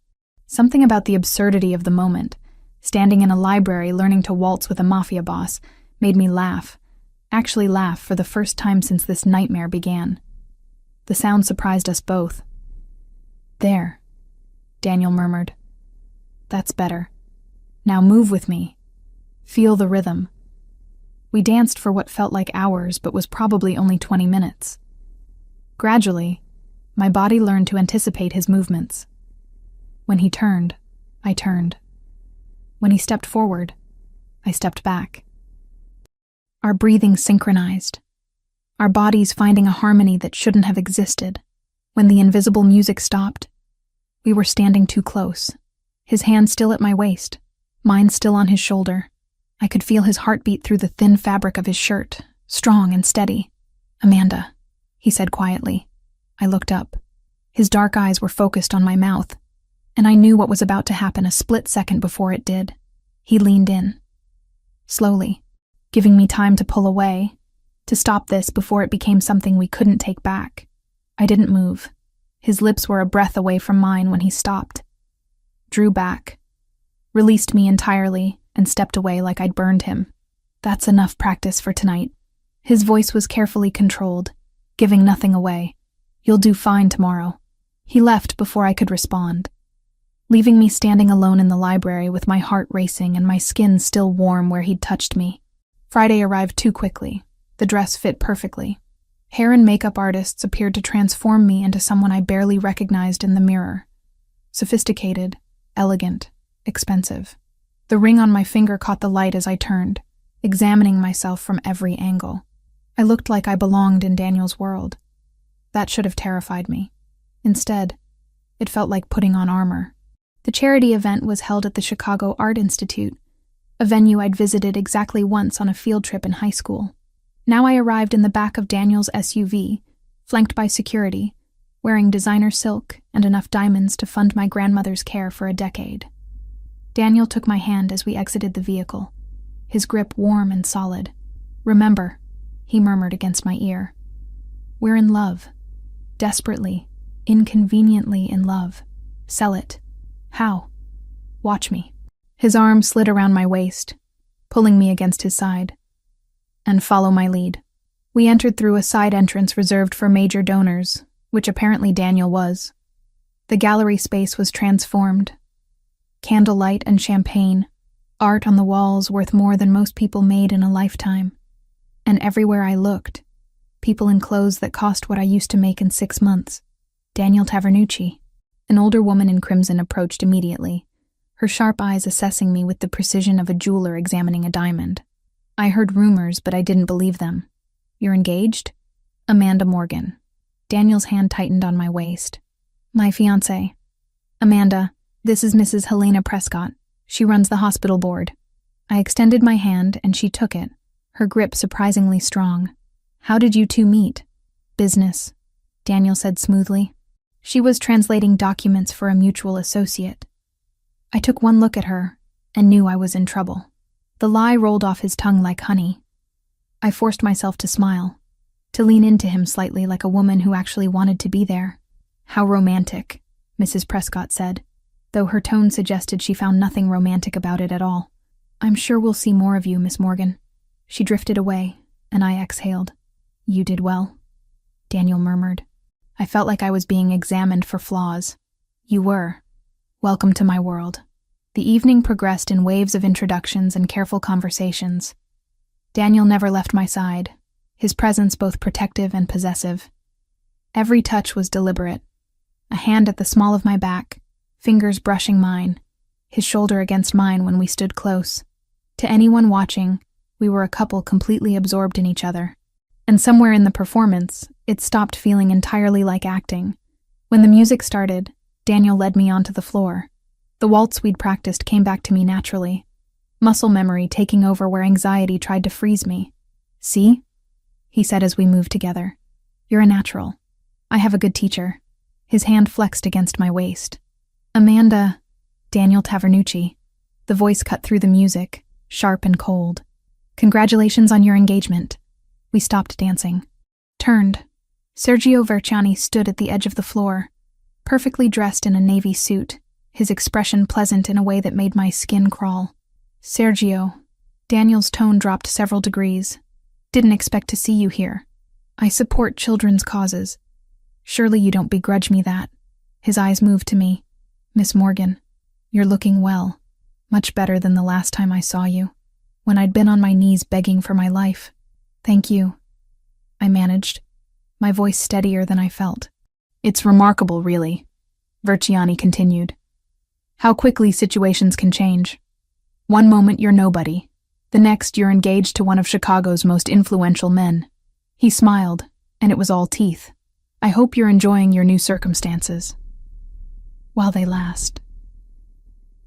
Something about the absurdity of the moment, standing in a library learning to waltz with a mafia boss, made me laugh. Actually laugh for the first time since this nightmare began. The sound surprised us both. "There," Daniel murmured. "That's better. Now move with me. Feel the rhythm." We danced for what felt like hours but was probably only 20 minutes. Gradually, my body learned to anticipate his movements. When he turned, I turned. When he stepped forward, I stepped back. Our breathing synchronized, our bodies finding a harmony that shouldn't have existed. When the invisible music stopped, we were standing too close, his hand still at my waist, mine still on his shoulder. I could feel his heartbeat through the thin fabric of his shirt, strong and steady. "Amanda," he said quietly. I looked up. His dark eyes were focused on my mouth. and I knew what was about to happen a split second before it did. He leaned in, slowly, giving me time to pull away, to stop this before it became something we couldn't take back. I didn't move. His lips were a breath away from mine when he stopped, drew back, released me entirely, and stepped away like I'd burned him. That's enough practice for tonight. His voice was carefully controlled, giving nothing away. You'll do fine tomorrow. He left before I could respond, leaving me standing alone in the library with my heart racing and my skin still warm where he'd touched me. Friday arrived too quickly. The dress fit perfectly. Hair and makeup artists appeared to transform me into someone I barely recognized in the mirror. Sophisticated, elegant, expensive. The ring on my finger caught the light as I turned, examining myself from every angle. I looked like I belonged in Daniel's world. That should have terrified me. Instead, it felt like putting on armor. The charity event was held at the Chicago Art Institute, a venue I'd visited exactly once on a field trip in high school. Now I arrived in the back of Daniel's SUV, flanked by security, wearing designer silk and enough diamonds to fund my grandmother's care for a decade. Daniel took my hand as we exited the vehicle, his grip warm and solid. "Remember," he murmured against my ear. "We're in love. Desperately, inconveniently in love. Sell it." "How?" "Watch me." His arm slid around my waist, pulling me against his side. "And follow my lead." We entered through a side entrance reserved for major donors, which apparently Daniel was. The gallery space was transformed. Candlelight and champagne, art on the walls worth more than most people made in a lifetime. And everywhere I looked, people in clothes that cost what I used to make in 6 months. Daniel Tavernucci. An older woman in crimson approached immediately, her sharp eyes assessing me with the precision of a jeweler examining a diamond. I heard rumors, but I didn't believe them. "You're engaged?" "Amanda Morgan." Daniel's hand tightened on my waist. "My fiancé." "Amanda, this is Mrs. Helena Prescott. She runs the hospital board." I extended my hand, and she took it, her grip surprisingly strong. "How did you two meet?" "Business," Daniel said smoothly. She was translating documents for a mutual associate. I took one look at her and knew I was in trouble. The lie rolled off his tongue like honey. I forced myself to smile, to lean into him slightly like a woman who actually wanted to be there. "How romantic," Mrs. Prescott said, though her tone suggested she found nothing romantic about it at all. "I'm sure we'll see more of you, Miss Morgan." She drifted away, and I exhaled. "You did well," Daniel murmured. I felt like I was being examined for flaws. "You were. Welcome to my world." The evening progressed in waves of introductions and careful conversations. Daniel never left my side, his presence both protective and possessive. Every touch was deliberate. A hand at the small of my back, fingers brushing mine, his shoulder against mine when we stood close. To anyone watching, we were a couple completely absorbed in each other. And somewhere in the performance, it stopped feeling entirely like acting. When the music started, Daniel led me onto the floor. The waltz we'd practiced came back to me naturally, muscle memory taking over where anxiety tried to freeze me. "See?" he said as we moved together. "You're a natural. I have a good teacher." His hand flexed against my waist. "Amanda," Daniel Tavernucci. The voice cut through the music, sharp and cold. "Congratulations on your engagement." We stopped dancing. Turned. Sergio Verciani stood at the edge of the floor, perfectly dressed in a navy suit, his expression pleasant in a way that made my skin crawl. "Sergio," Daniel's tone dropped several degrees. "Didn't expect to see you here. I support children's causes. Surely you don't begrudge me that." His eyes moved to me. "Miss Morgan, you're looking well. Much better than the last time I saw you, when I'd been on my knees begging for my life." "Thank you," I managed, my voice steadier than I felt. "It's remarkable, really," Verciani continued. "How quickly situations can change. One moment you're nobody, the next you're engaged to one of Chicago's most influential men." He smiled, and it was all teeth. "I hope you're enjoying your new circumstances. While they last."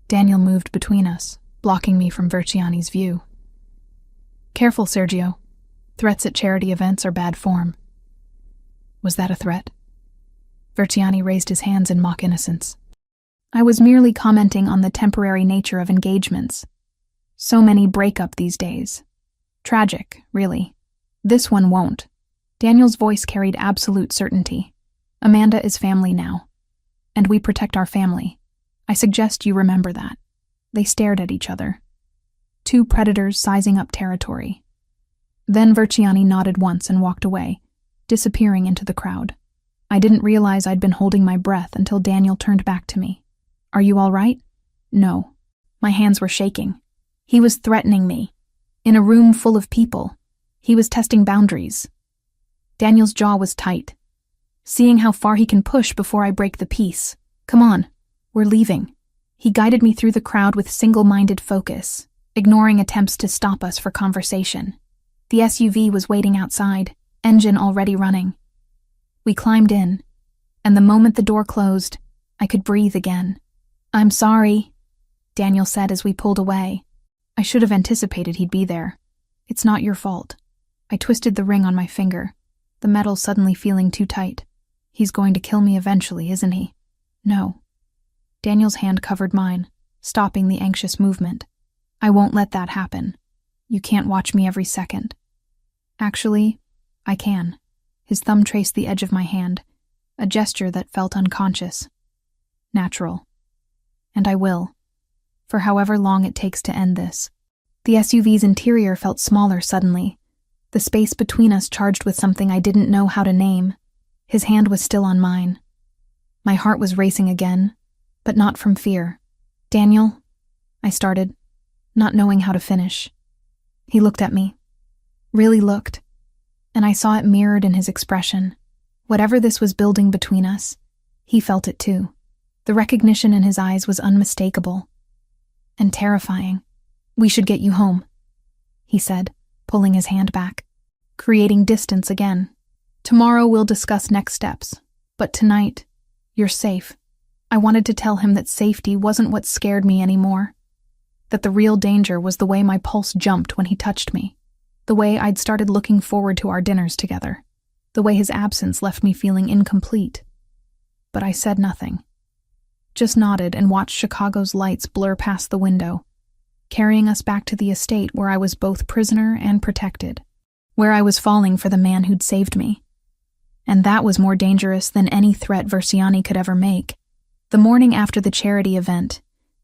Daniel moved between us, blocking me from Verciani's view. "Careful, Sergio. Threats at charity events are bad form." "Was that a threat?" Verciani raised his hands in mock innocence. I was merely commenting on the temporary nature of engagements. So many break up these days. Tragic, really. This one won't. Daniel's voice carried absolute certainty. Amanda is family now. And we protect our family. I suggest you remember that. They stared at each other. Two predators sizing up territory. Then Verciani nodded once and walked away, disappearing into the crowd. I didn't realize I'd been holding my breath until Daniel turned back to me. Are you all right? No. My hands were shaking. He was threatening me. In a room full of people. He was testing boundaries. Daniel's jaw was tight. Seeing how far he can push before I break the peace. Come on, we're leaving. He guided me through the crowd with single-minded focus, ignoring attempts to stop us for conversation. The SUV was waiting outside, engine already running. We climbed in, and the moment the door closed, I could breathe again. I'm sorry, Daniel said as we pulled away. I should have anticipated he'd be there. It's not your fault. I twisted the ring on my finger, the metal suddenly feeling too tight. He's going to kill me eventually, isn't he? No. Daniel's hand covered mine, stopping the anxious movement. I won't let that happen. You can't watch me every second. Actually, I can. His thumb traced the edge of my hand, a gesture that felt unconscious. Natural. And I will. For however long it takes to end this. The SUV's interior felt smaller suddenly, the space between us charged with something I didn't know how to name. His hand was still on mine. My heart was racing again, but not from fear. Daniel, I started, not knowing how to finish. He looked at me. Really looked. And I saw it mirrored in his expression. Whatever this was building between us, he felt it too. The recognition in his eyes was unmistakable. And terrifying. We should get you home, he said, pulling his hand back, creating distance again. Tomorrow we'll discuss next steps, but tonight, you're safe. I wanted to tell him that safety wasn't what scared me anymore. That the real danger was the way my pulse jumped when he touched me. The way I'd started looking forward to our dinners together. The way his absence left me feeling incomplete. But I said nothing. Just nodded and watched Chicago's lights blur past the window, carrying us back to the estate where I was both prisoner and protected, where I was falling for the man who'd saved me. And that was more dangerous than any threat Verciani could ever make. The morning after the charity event,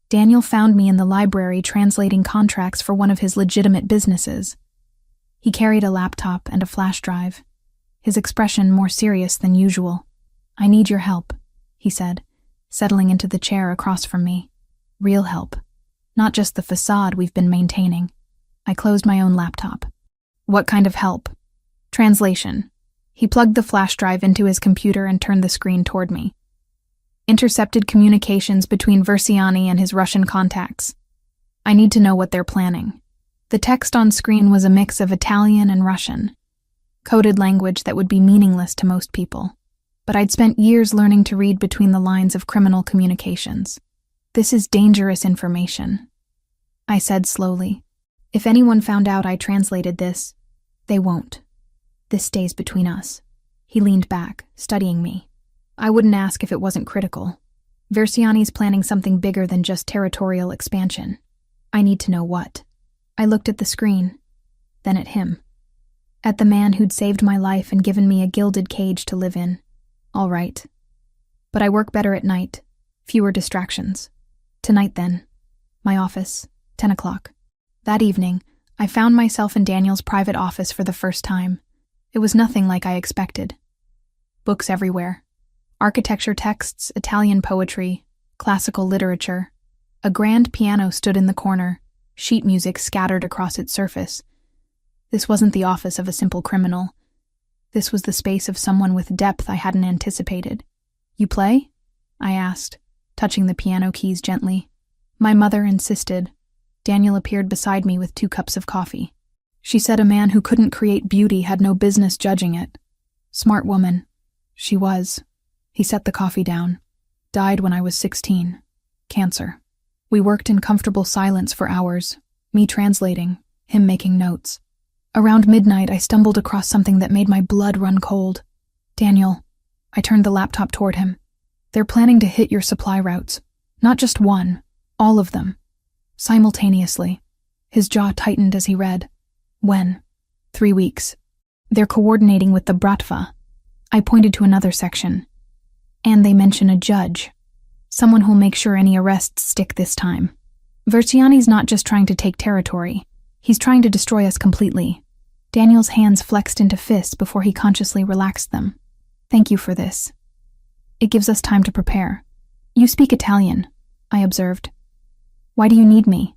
Daniel found me in the library translating contracts for one of his legitimate businesses. He carried a laptop and a flash drive, his expression more serious than usual. I need your help, he said, settling into the chair across from me. Real help. Not just the facade we've been maintaining. I closed my own laptop. What kind of help? Translation. He plugged the flash drive into his computer and turned the screen toward me. Intercepted communications between Verciani and his Russian contacts. I need to know what they're planning. The text on screen was a mix of Italian and Russian, coded language that would be meaningless to most people. But I'd spent years learning to read between the lines of criminal communications. This is dangerous information, I said slowly. If anyone found out I translated this, they won't. This stays between us. He leaned back, studying me. I wouldn't ask if it wasn't critical. Verciani's planning something bigger than just territorial expansion. I need to know what. I looked at the screen, then at him. At the man who'd saved my life and given me a gilded cage to live in. All right. But I work better at night. Fewer distractions. Tonight then. My office, 10 o'clock. That evening, I found myself in Daniel's private office for the first time. It was nothing like I expected. Books everywhere. Architecture texts, Italian poetry, classical literature. A grand piano stood in the corner, sheet music scattered across its surface. This wasn't the office of a simple criminal. This was the space of someone with depth I hadn't anticipated. You play? I asked, touching the piano keys gently. My mother insisted. Daniel appeared beside me with 2 cups of coffee. She said a man who couldn't create beauty had no business judging it. Smart woman. She was. He set the coffee down. Died when I was 16. Cancer. We worked in comfortable silence for hours, me translating, him making notes. Around midnight, I stumbled across something that made my blood run cold. Daniel. I turned the laptop toward him. They're planning to hit your supply routes. Not just one, all of them. Simultaneously. His jaw tightened as he read. When? 3 weeks. They're coordinating with the Bratva. I pointed to another section. And they mention a judge. Someone who'll make sure any arrests stick this time. Versiani's not just trying to take territory. He's trying to destroy us completely. Daniel's hands flexed into fists before he consciously relaxed them. Thank you for this. It gives us time to prepare. You speak Italian, I observed. Why do you need me?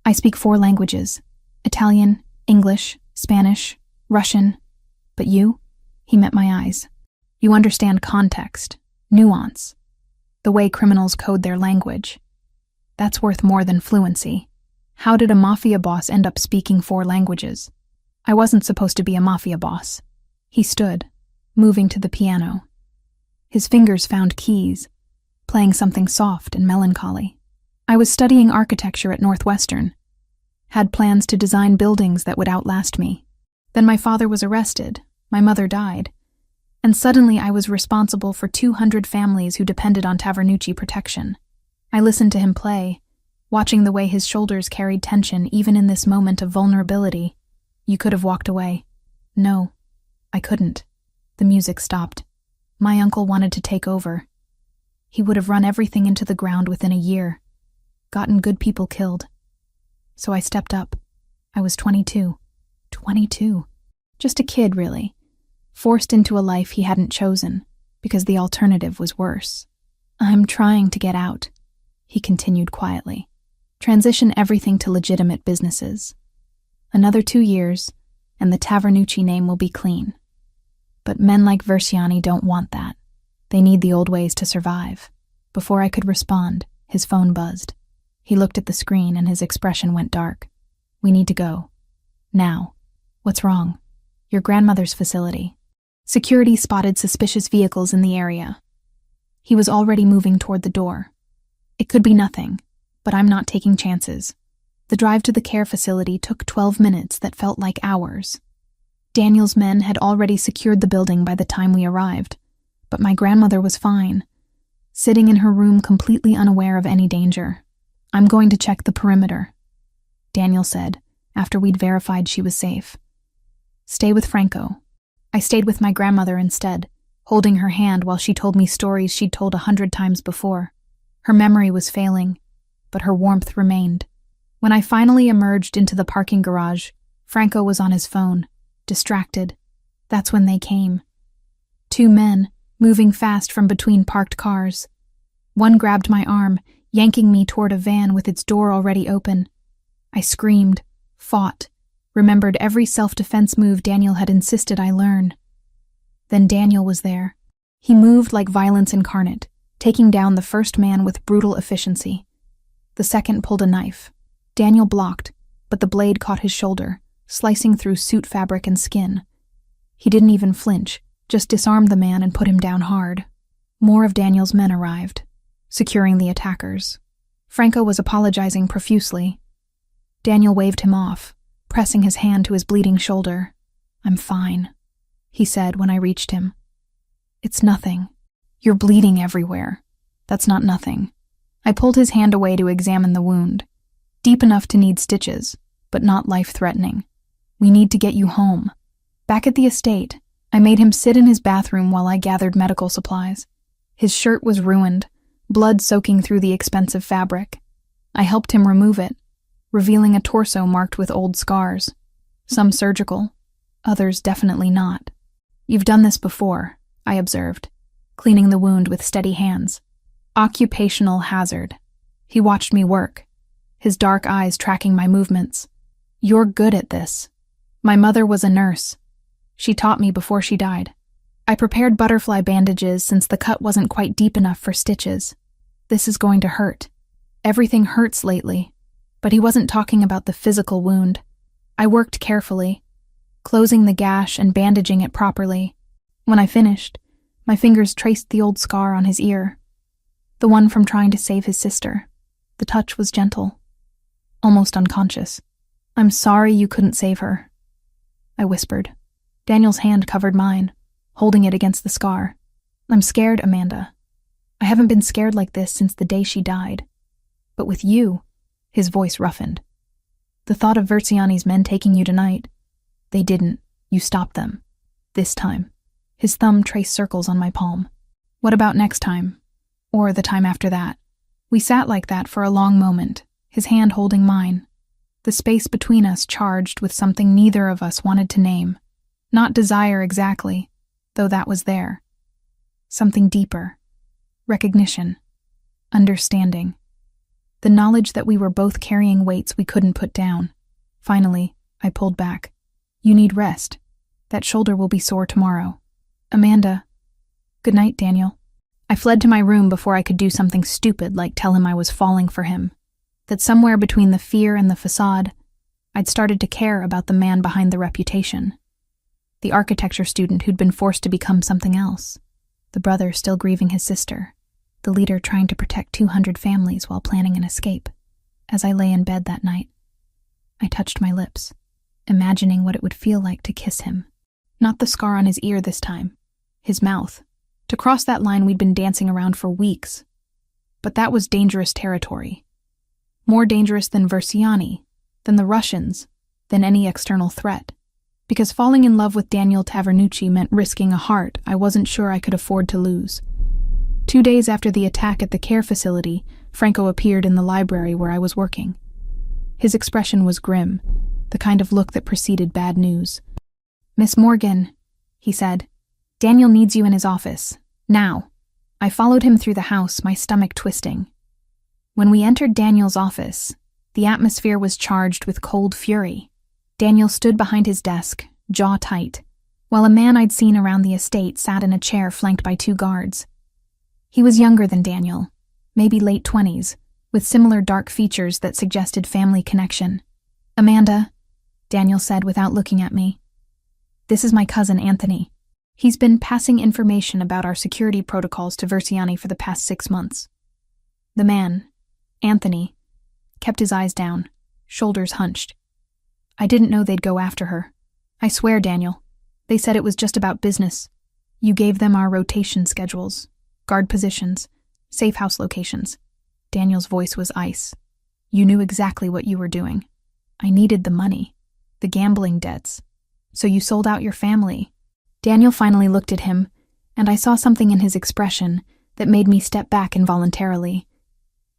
I speak 4 languages. Italian, English, Spanish, Russian. But you? He met my eyes. You understand context, nuance, the way criminals code their language. That's worth more than fluency. How did a mafia boss end up speaking 4 languages? I wasn't supposed to be a mafia boss. He stood, moving to the piano. His fingers found keys, playing something soft and melancholy. I was studying architecture at Northwestern, had plans to design buildings that would outlast me. Then my father was arrested, my mother died, and suddenly I was responsible for 200 families who depended on Tavernucci protection. I listened to him play, watching the way his shoulders carried tension even in this moment of vulnerability. You could have walked away. No, I couldn't. The music stopped. My uncle wanted to take over. He would have run everything into the ground within a year, gotten good people killed. So I stepped up. I was 22. 22. Just a kid, really. Forced into a life he hadn't chosen, because the alternative was worse. I'm trying to get out, he continued quietly. Transition everything to legitimate businesses. Another 2 years, and the Tavernucci name will be clean. But men like Versiani don't want that. They need the old ways to survive. Before I could respond, his phone buzzed. He looked at the screen and his expression went dark. We need to go. Now. What's wrong? Your grandmother's facility. Security spotted suspicious vehicles in the area. He was already moving toward the door. It could be nothing, but I'm not taking chances. The drive to the care facility took 12 minutes that felt like hours. Daniel's men had already secured the building by the time we arrived, but my grandmother was fine, sitting in her room completely unaware of any danger. I'm going to check the perimeter, Daniel said, after we'd verified she was safe. Stay with Franco. I stayed with my grandmother instead, holding her hand while she told me stories she'd told 100 times before. Her memory was failing, but her warmth remained. When I finally emerged into the parking garage, Franco was on his phone, distracted. That's when they came. 2 men, moving fast from between parked cars. One grabbed my arm, yanking me toward a van with its door already open. I screamed, fought, remembered every self-defense move Daniel had insisted I learn. Then Daniel was there. He moved like violence incarnate, taking down the first man with brutal efficiency. The second pulled a knife. Daniel blocked, but the blade caught his shoulder, slicing through suit fabric and skin. He didn't even flinch, just disarmed the man and put him down hard. More of Daniel's men arrived, securing the attackers. Franco was apologizing profusely. Daniel waved him off, pressing his hand to his bleeding shoulder. I'm fine, he said when I reached him. It's nothing. You're bleeding everywhere. That's not nothing. I pulled his hand away to examine the wound. Deep enough to need stitches, but not life-threatening. We need to get you home. Back at the estate, I made him sit in his bathroom while I gathered medical supplies. His shirt was ruined, blood soaking through the expensive fabric. I helped him remove it, revealing a torso marked with old scars. Some surgical, others definitely not. You've done this before, I observed, cleaning the wound with steady hands. Occupational hazard. He watched me work, his dark eyes tracking my movements. You're good at this. My mother was a nurse. She taught me before she died. I prepared butterfly bandages since the cut wasn't quite deep enough for stitches. This is going to hurt. Everything hurts lately, but he wasn't talking about the physical wound. I worked carefully, closing the gash and bandaging it properly. When I finished, my fingers traced the old scar on his ear, the one from trying to save his sister. The touch was gentle, almost unconscious. I'm sorry you couldn't save her, I whispered. Daniel's hand covered mine, holding it against the scar. I'm scared, Amanda. I haven't been scared like this since the day she died. But with you," his voice roughened. "The thought of Verziani's men taking you tonight. They didn't. You stopped them. This time." His thumb traced circles on my palm. "What about next time? Or the time after that?" We sat like that for a long moment, his hand holding mine. The space between us charged with something neither of us wanted to name. Not desire exactly, though that was there. Something deeper. Recognition. Understanding. The knowledge that we were both carrying weights we couldn't put down. Finally, I pulled back. "You need rest. That shoulder will be sore tomorrow." "Amanda." "Good night, Daniel." I fled to my room before I could do something stupid like tell him I was falling for him. That somewhere between the fear and the facade, I'd started to care about the man behind the reputation. The architecture student who'd been forced to become something else. The brother still grieving his sister. The leader trying to protect 200 families while planning an escape. As I lay in bed that night, I touched my lips, imagining what it would feel like to kiss him. Not the scar on his ear this time. His mouth. To cross that line we'd been dancing around for weeks. But that was dangerous territory. More dangerous than Verziani, than the Russians, than any external threat. Because falling in love with Daniel Tavernucci meant risking a heart I wasn't sure I could afford to lose. 2 days after the attack at the care facility, Franco appeared in the library where I was working. His expression was grim, the kind of look that preceded bad news. "Miss Morgan," he said, "Daniel needs you in his office. Now." I followed him through the house, my stomach twisting. When we entered Daniel's office, the atmosphere was charged with cold fury. Daniel stood behind his desk, jaw tight, while a man I'd seen around the estate sat in a chair flanked by 2 guards. He was younger than Daniel, maybe late 20s, with similar dark features that suggested family connection. "Amanda," Daniel said without looking at me, "this is my cousin Anthony. He's been passing information about our security protocols to Verziani for the past 6 months." The man, Anthony, kept his eyes down, shoulders hunched. "I didn't know they'd go after her. I swear, Daniel. They said it was just about business. You gave them our rotation schedules, guard positions, safe house locations." Daniel's voice was ice. "You knew exactly what you were doing. I needed the money, the gambling debts. So you sold out your family." Daniel finally looked at him, and I saw something in his expression that made me step back involuntarily.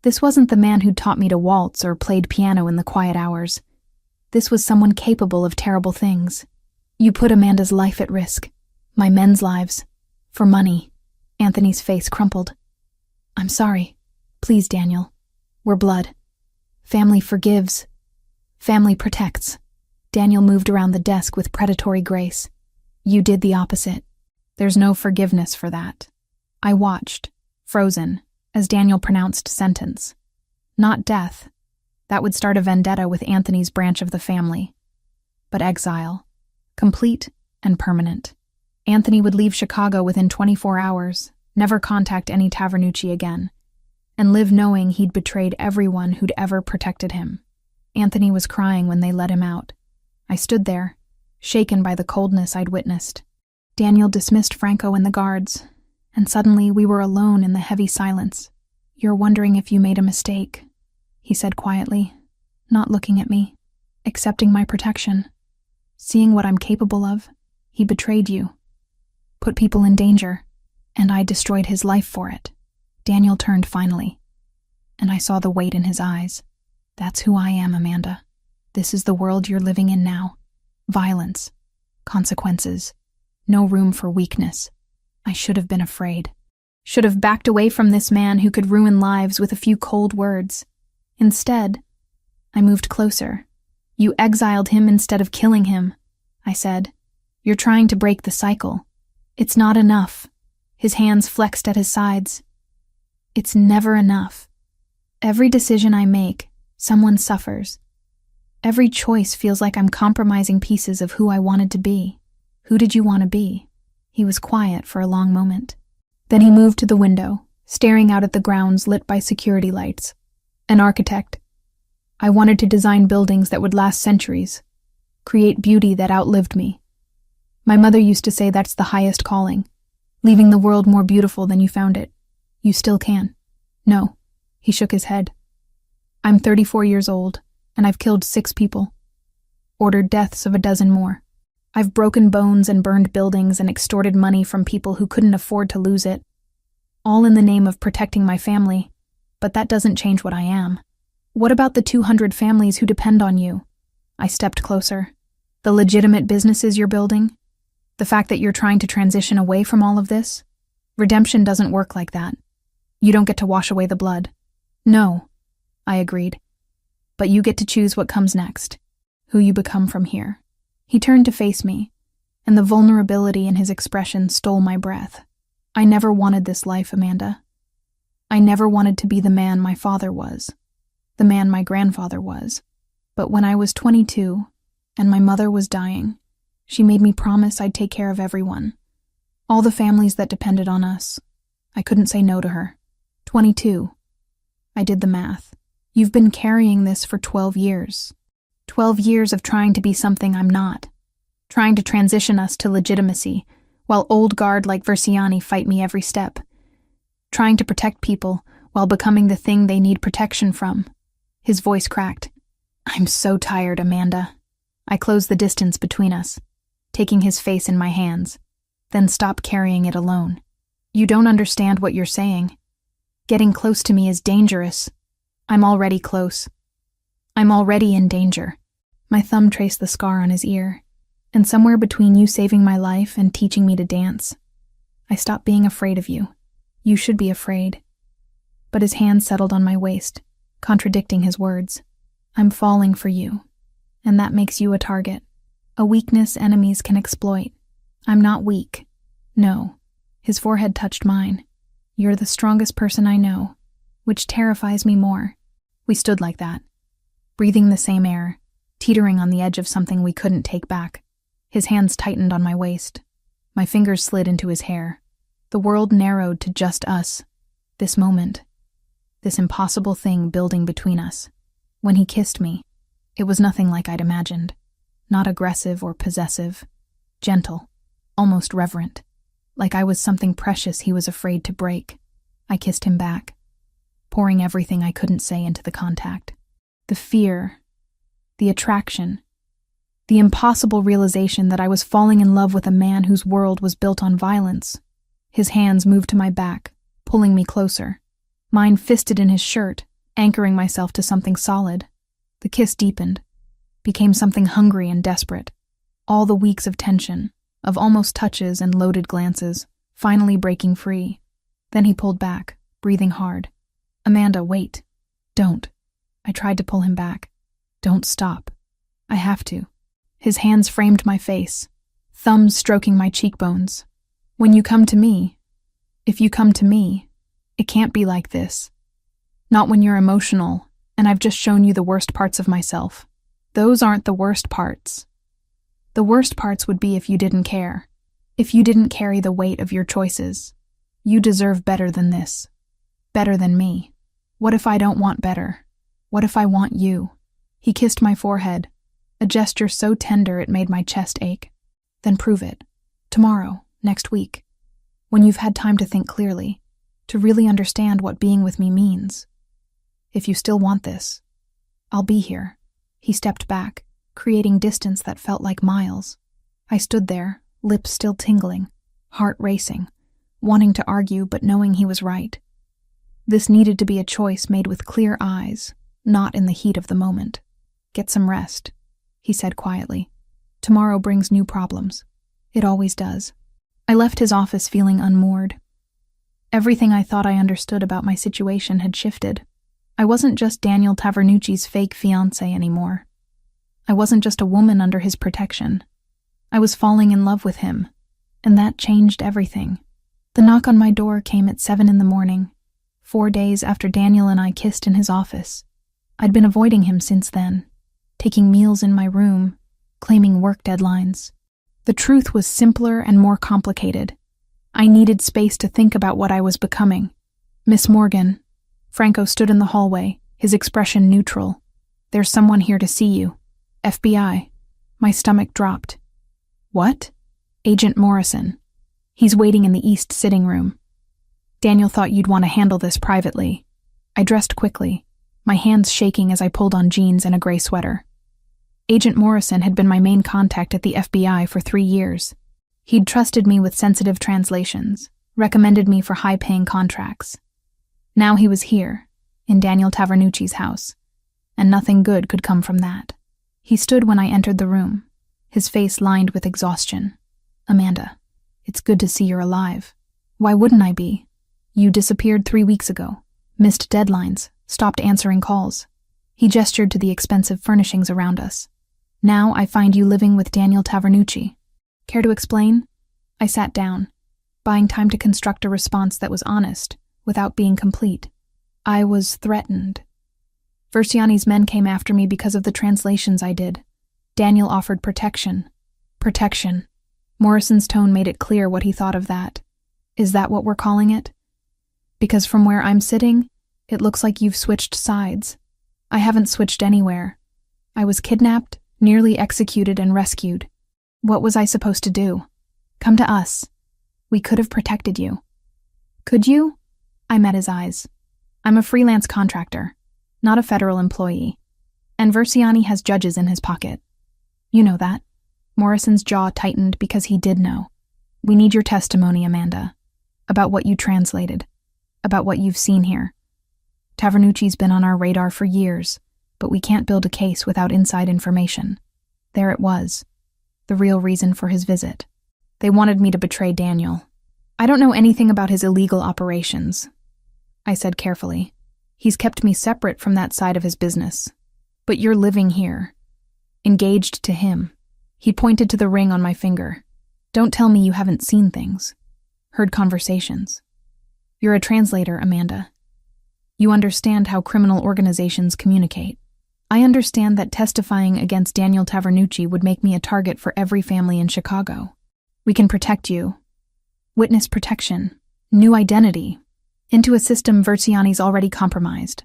This wasn't the man who'd taught me to waltz or played piano in the quiet hours. This was someone capable of terrible things. "You put Amanda's life at risk, my men's lives, for money." Anthony's face crumpled. "I'm sorry. Please, Daniel. We're blood. Family forgives. Family protects." Daniel moved around the desk with predatory grace. "You did the opposite. There's no forgiveness for that." I watched, frozen, as Daniel pronounced sentence. Not death. That would start a vendetta with Anthony's branch of the family. But exile. Complete and permanent. Anthony would leave Chicago within 24 hours, never contact any Tavernucci again, and live knowing he'd betrayed everyone who'd ever protected him. Anthony was crying when they let him out. I stood there, shaken by the coldness I'd witnessed. Daniel dismissed Franco and the guards, and suddenly we were alone in the heavy silence. "You're wondering if you made a mistake," he said quietly, not looking at me, accepting my protection. "Seeing what I'm capable of, he betrayed you, put people in danger, and I destroyed his life for it." Daniel turned finally, and I saw the weight in his eyes. "That's who I am, Amanda. This is the world you're living in now. Violence, consequences, no room for weakness. I should have been afraid. Should have backed away from this man who could ruin lives with a few cold words. Instead, I moved closer. "You exiled him instead of killing him," I said. "You're trying to break the cycle. It's not enough." His hands flexed at his sides. "It's never enough. Every decision I make, someone suffers. Every choice feels like I'm compromising pieces of who I wanted to be." "Who did you want to be?" He was quiet for a long moment. Then he moved to the window, staring out at the grounds lit by security lights. "An architect. I wanted to design buildings that would last centuries, create beauty that outlived me. My mother used to say that's the highest calling, leaving the world more beautiful than you found it. You still can. No. He shook his head. I'm 34 years old, and I've killed 6 people. Ordered deaths of a dozen more. I've broken bones and burned buildings and extorted money from people who couldn't afford to lose it. All in the name of protecting my family, but that doesn't change what I am. What about the 200 families who depend on you? I stepped closer. The legitimate businesses you're building? The fact that you're trying to transition away from all of this? Redemption doesn't work like that. You don't get to wash away the blood. No, I agreed. But you get to choose what comes next, who you become from here. He turned to face me, and the vulnerability in his expression stole my breath. I never wanted this life, Amanda. I never wanted to be the man my father was, the man my grandfather was. But when I was 22, and my mother was dying, she made me promise I'd take care of everyone. All the families that depended on us. I couldn't say no to her. 22. I did the math. You've been carrying this for 12 years. 12 years of trying to be something I'm not. Trying to transition us to legitimacy, while old guard like Versiani fight me every step. Trying to protect people while becoming the thing they need protection from. His voice cracked. I'm so tired, Amanda. I closed the distance between us, taking his face in my hands, then stopped carrying it alone. You don't understand what you're saying. Getting close to me is dangerous. I'm already close. I'm already in danger. My thumb traced the scar on his ear, and somewhere between you saving my life and teaching me to dance, I stopped being afraid of you. You should be afraid. But his hand settled on my waist, contradicting his words. I'm falling for you, and that makes you a target. A weakness enemies can exploit. I'm not weak. No. His forehead touched mine. You're the strongest person I know, which terrifies me more. We stood like that, breathing the same air, teetering on the edge of something we couldn't take back. His hands tightened on my waist. My fingers slid into his hair. The world narrowed to just us. This moment. This impossible thing building between us. When he kissed me, it was nothing like I'd imagined. Not aggressive or possessive. Gentle. Almost reverent. Like I was something precious he was afraid to break. I kissed him back, pouring everything I couldn't say into the contact. The fear, the attraction, the impossible realization that I was falling in love with a man whose world was built on violence. His hands moved to my back, pulling me closer. Mine fisted in his shirt, anchoring myself to something solid. The kiss deepened, became something hungry and desperate. All the weeks of tension, of almost touches and loaded glances, finally breaking free. Then he pulled back, breathing hard. Amanda, wait. Don't. I tried to pull him back. Don't stop. I have to. His hands framed my face, thumbs stroking my cheekbones. When you come to me, if you come to me, it can't be like this. Not when you're emotional, and I've just shown you the worst parts of myself. Those aren't the worst parts. The worst parts would be if you didn't care. If you didn't carry the weight of your choices. You deserve better than this. Better than me. What if I don't want better? What if I want you? He kissed my forehead, a gesture so tender it made my chest ache. Then prove it. Tomorrow, next week. When you've had time to think clearly, to really understand what being with me means. If you still want this, I'll be here. He stepped back, creating distance that felt like miles. I stood there, lips still tingling, heart racing, wanting to argue but knowing he was right. This needed to be a choice made with clear eyes, not in the heat of the moment. Get some rest, he said quietly. Tomorrow brings new problems. It always does. I left his office feeling unmoored. Everything I thought I understood about my situation had shifted. I wasn't just Daniel Tavernucci's fake fiancé anymore. I wasn't just a woman under his protection. I was falling in love with him, and that changed everything. The knock on my door came at 7 a.m, 4 days after Daniel and I kissed in his office. I'd been avoiding him since then, taking meals in my room, claiming work deadlines. The truth was simpler and more complicated. I needed space to think about what I was becoming. Miss Morgan. Franco stood in the hallway, his expression neutral. There's someone here to see you. FBI. My stomach dropped. What? Agent Morrison. He's waiting in the east sitting room. Daniel thought you'd want to handle this privately. I dressed quickly, my hands shaking as I pulled on jeans and a gray sweater. Agent Morrison had been my main contact at the FBI for 3 years. He'd trusted me with sensitive translations, recommended me for high-paying contracts. Now he was here, in Daniel Tavernucci's house, and nothing good could come from that. He stood when I entered the room, his face lined with exhaustion. Amanda, it's good to see you're alive. Why wouldn't I be? You disappeared 3 weeks ago, missed deadlines, stopped answering calls. He gestured to the expensive furnishings around us. Now I find you living with Daniel Tavernucci. Care to explain? I sat down, buying time to construct a response that was honest, without being complete. I was threatened. Versiani's men came after me because of the translations I did. Daniel offered protection. Protection. Morrison's tone made it clear what he thought of that. Is that what we're calling it? Because from where I'm sitting, it looks like you've switched sides. I haven't switched anywhere. I was kidnapped, nearly executed, and rescued. What was I supposed to do? Come to us. We could have protected you. Could you? I met his eyes. I'm a freelance contractor, not a federal employee. And Versiani has judges in his pocket. You know that. Morrison's jaw tightened because he did know. We need your testimony, Amanda. About what you translated. About what you've seen here. Tavernucci's been on our radar for years, but we can't build a case without inside information. There it was. The real reason for his visit. They wanted me to betray Daniel. I don't know anything about his illegal operations, I said carefully. He's kept me separate from that side of his business. But you're living here. Engaged to him. He pointed to the ring on my finger. Don't tell me you haven't seen things. Heard conversations. You're a translator, Amanda. You understand how criminal organizations communicate. I understand that testifying against Daniel Tavernucci would make me a target for every family in Chicago. We can protect you. Witness protection. New identity. Into a system Versiani's already compromised.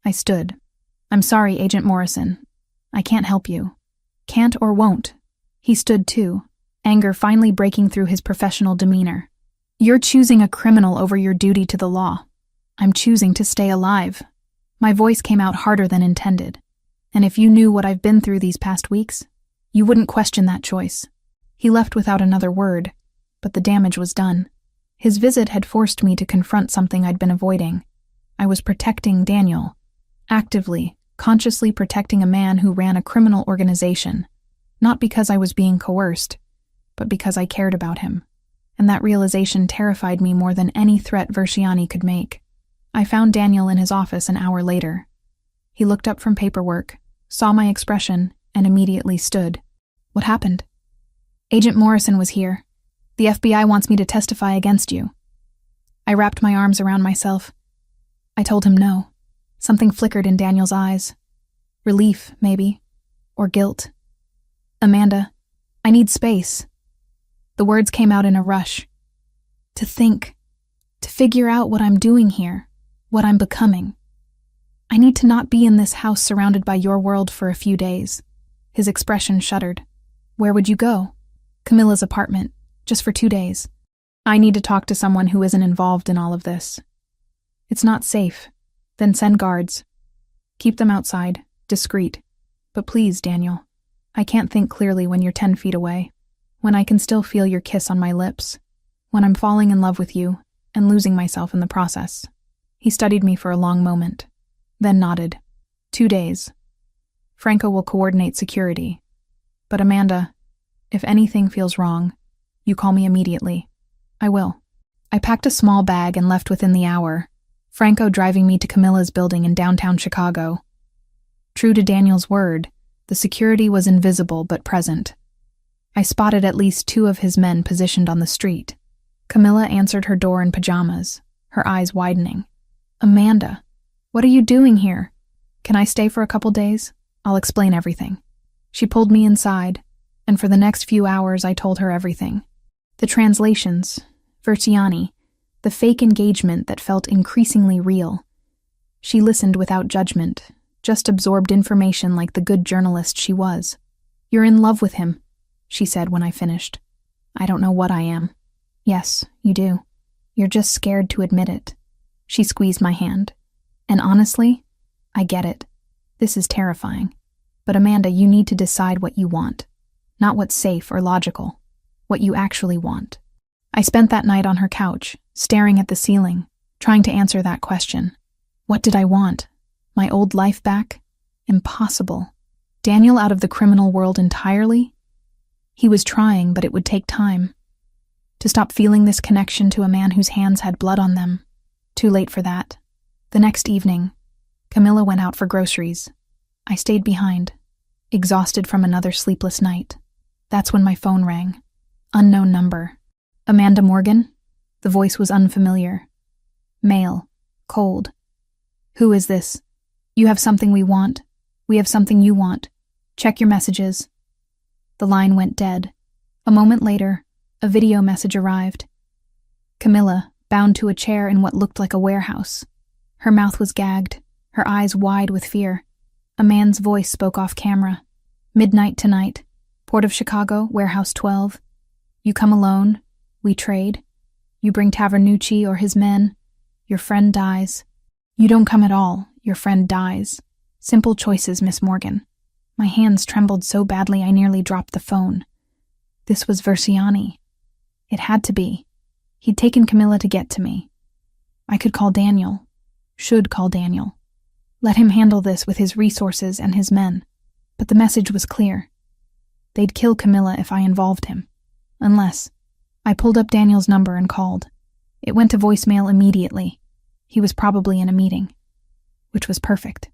I stood. I'm sorry, Agent Morrison. I can't help you. Can't or won't. He stood too, anger finally breaking through his professional demeanor. You're choosing a criminal over your duty to the law. I'm choosing to stay alive. My voice came out harder than intended. And if you knew what I've been through these past weeks, you wouldn't question that choice. He left without another word, but the damage was done. His visit had forced me to confront something I'd been avoiding. I was protecting Daniel. Actively, consciously protecting a man who ran a criminal organization. Not because I was being coerced, but because I cared about him. And that realization terrified me more than any threat Versiani could make. I found Daniel in his office an hour later. He looked up from paperwork, saw my expression, and immediately stood. What happened? Agent Morrison was here. The FBI wants me to testify against you. I wrapped my arms around myself. I told him no. Something flickered in Daniel's eyes. Relief, maybe. Or guilt. Amanda, I need space. The words came out in a rush. To think. To figure out what I'm doing here. What I'm becoming. I need to not be in this house surrounded by your world for a few days. His expression shuddered. Where would you go? Camilla's apartment. Just for 2 days. I need to talk to someone who isn't involved in all of this. It's not safe. Then send guards. Keep them outside, discreet. But please, Daniel, I can't think clearly when you're 10 feet away. When I can still feel your kiss on my lips. When I'm falling in love with you and losing myself in the process. He studied me for a long moment, then nodded. 2 days. Franco will coordinate security. But Amanda, if anything feels wrong, you call me immediately. I will. I packed a small bag and left within the hour, Franco driving me to Camilla's building in downtown Chicago. True to Daniel's word, the security was invisible but present. I spotted at least 2 of his men positioned on the street. Camilla answered her door in pajamas, her eyes widening. Amanda, what are you doing here? Can I stay for a couple days? I'll explain everything. She pulled me inside, and for the next few hours I told her everything. The translations, Versiani, the fake engagement that felt increasingly real. She listened without judgment, just absorbed information like the good journalist she was. You're in love with him, she said when I finished. I don't know what I am. Yes, you do. You're just scared to admit it. She squeezed my hand. And honestly, I get it. This is terrifying. But Amanda, you need to decide what you want. Not what's safe or logical. What you actually want. I spent that night on her couch, staring at the ceiling, trying to answer that question. What did I want? My old life back? Impossible. Daniel out of the criminal world entirely? He was trying, but it would take time. To stop feeling this connection to a man whose hands had blood on them. Too late for that. The next evening, Camilla went out for groceries. I stayed behind, exhausted from another sleepless night. That's when my phone rang. Unknown number. Amanda Morgan? The voice was unfamiliar. Male. Cold. Who is this? You have something we want. We have something you want. Check your messages. The line went dead. A moment later, a video message arrived. Camilla, bound to a chair in what looked like a warehouse. Her mouth was gagged, her eyes wide with fear. A man's voice spoke off camera. Midnight tonight. Port of Chicago, Warehouse 12. You come alone. We trade. You bring Tavernucci or his men. Your friend dies. You don't come at all. Your friend dies. Simple choices, Miss Morgan. My hands trembled so badly I nearly dropped the phone. This was Versiani. It had to be. He'd taken Camilla to get to me. I could call Daniel. Should call Daniel. Let him handle this with his resources and his men. But the message was clear. They'd kill Camilla if I involved him. Unless. I pulled up Daniel's number and called. It went to voicemail immediately. He was probably in a meeting. Which was perfect.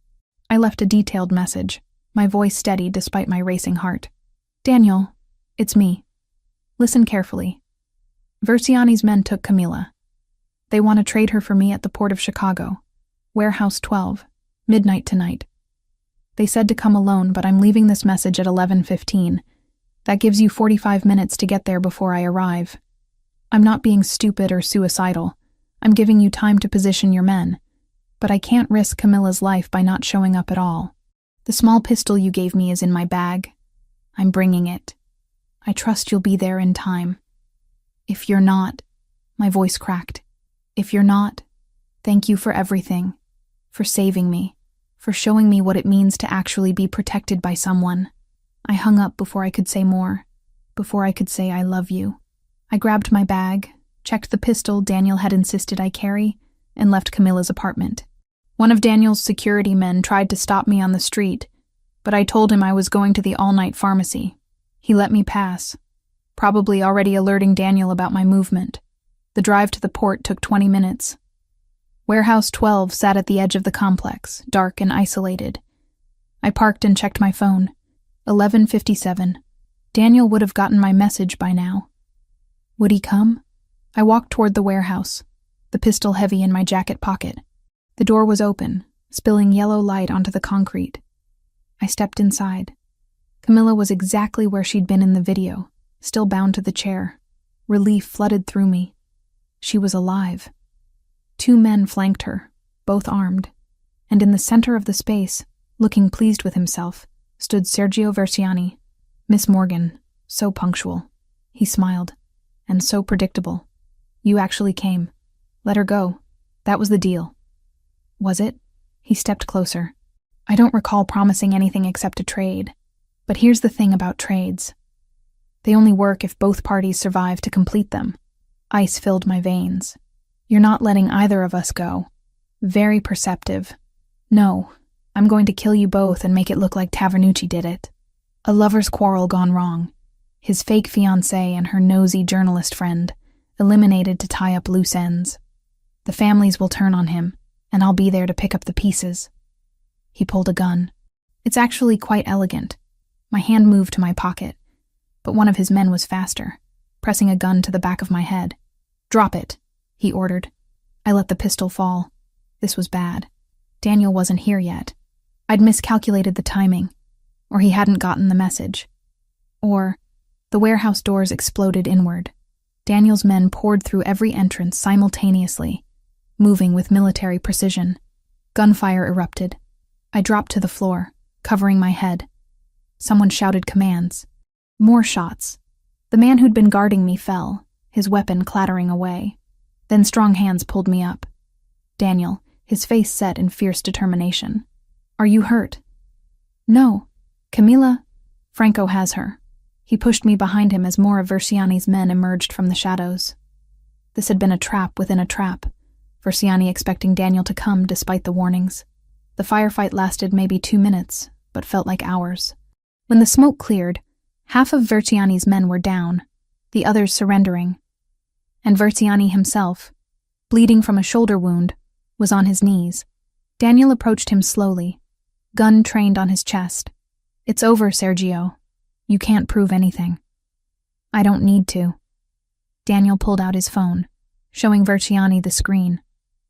I left a detailed message, my voice steady despite my racing heart. Daniel, it's me. Listen carefully. Versiani's men took Camilla. They want to trade her for me at the Port of Chicago. Warehouse 12, midnight tonight. They said to come alone, but I'm leaving this message at 11:15. That gives you 45 minutes to get there before I arrive. I'm not being stupid or suicidal. I'm giving you time to position your men. But I can't risk Camilla's life by not showing up at all. The small pistol you gave me is in my bag. I'm bringing it. I trust you'll be there in time. If you're not, my voice cracked. If you're not, thank you for everything. For saving me. For showing me what it means to actually be protected by someone. I hung up before I could say more. Before I could say I love you. I grabbed my bag, checked the pistol Daniel had insisted I carry, and left Camilla's apartment. One of Daniel's security men tried to stop me on the street, but I told him I was going to the all-night pharmacy. He let me pass, probably already alerting Daniel about my movement. The drive to the port took 20 minutes. Warehouse 12 sat at the edge of the complex, dark and isolated. I parked and checked my phone. 11:57. Daniel would have gotten my message by now. Would he come? I walked toward the warehouse, the pistol heavy in my jacket pocket. The door was open, spilling yellow light onto the concrete. I stepped inside. Camilla was exactly where she'd been in the video, still bound to the chair. Relief flooded through me. She was alive. 2 men flanked her, both armed, and in the center of the space, looking pleased with himself, stood Sergio Versiani. Miss Morgan, so punctual. He smiled. And so predictable. You actually came. Let her go. That was the deal. Was it? He stepped closer. I don't recall promising anything except a trade. But here's the thing about trades. They only work if both parties survive to complete them. Ice filled my veins. You're not letting either of us go. Very perceptive. No, I'm going to kill you both and make it look like Tavernucci did it. A lover's quarrel gone wrong. His fake fiancée and her nosy journalist friend, eliminated to tie up loose ends. The families will turn on him, and I'll be there to pick up the pieces. He pulled a gun. It's actually quite elegant. My hand moved to my pocket, but one of his men was faster, pressing a gun to the back of my head. Drop it, he ordered. I let the pistol fall. This was bad. Daniel wasn't here yet. I'd miscalculated the timing, or he hadn't gotten the message. Or the warehouse doors exploded inward. Daniel's men poured through every entrance simultaneously, moving with military precision. Gunfire erupted. I dropped to the floor, covering my head. Someone shouted commands. More shots. The man who'd been guarding me fell, his weapon clattering away. Then strong hands pulled me up. Daniel, his face set in fierce determination. Are you hurt? No. Camila, Franco has her. He pushed me behind him as more of Versiani's men emerged from the shadows. This had been a trap within a trap, Versiani expecting Daniel to come despite the warnings. The firefight lasted maybe 2 minutes, but felt like hours. When the smoke cleared, half of Versiani's men were down, the others surrendering. And Versiani himself, bleeding from a shoulder wound, was on his knees. Daniel approached him slowly, gun trained on his chest. It's over, Sergio. You can't prove anything. I don't need to. Daniel pulled out his phone, showing Versiani the screen.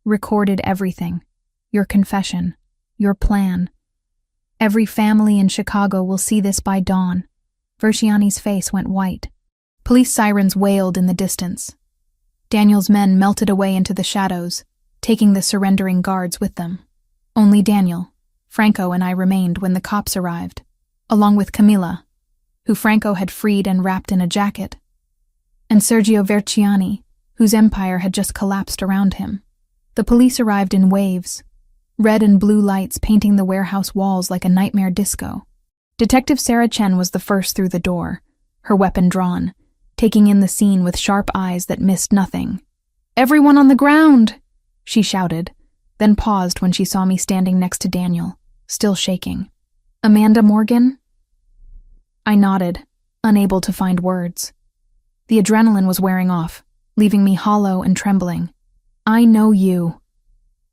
Recorded everything. Your confession. Your plan. Every family in Chicago will see this by dawn. Versiani's face went white. Police sirens wailed in the distance. Daniel's men melted away into the shadows, taking the surrendering guards with them. Only Daniel, Franco, and I remained when the cops arrived, along with Camila, who Franco had freed and wrapped in a jacket, and Sergio Versiani, whose empire had just collapsed around him. The police arrived in waves, red and blue lights painting the warehouse walls like a nightmare disco. Detective Sarah Chen was the first through the door, her weapon drawn, taking in the scene with sharp eyes that missed nothing. "Everyone on the ground!" she shouted, then paused when she saw me standing next to Daniel, still shaking. "Amanda Morgan?" I nodded, unable to find words. The adrenaline was wearing off, leaving me hollow and trembling. "I know you,"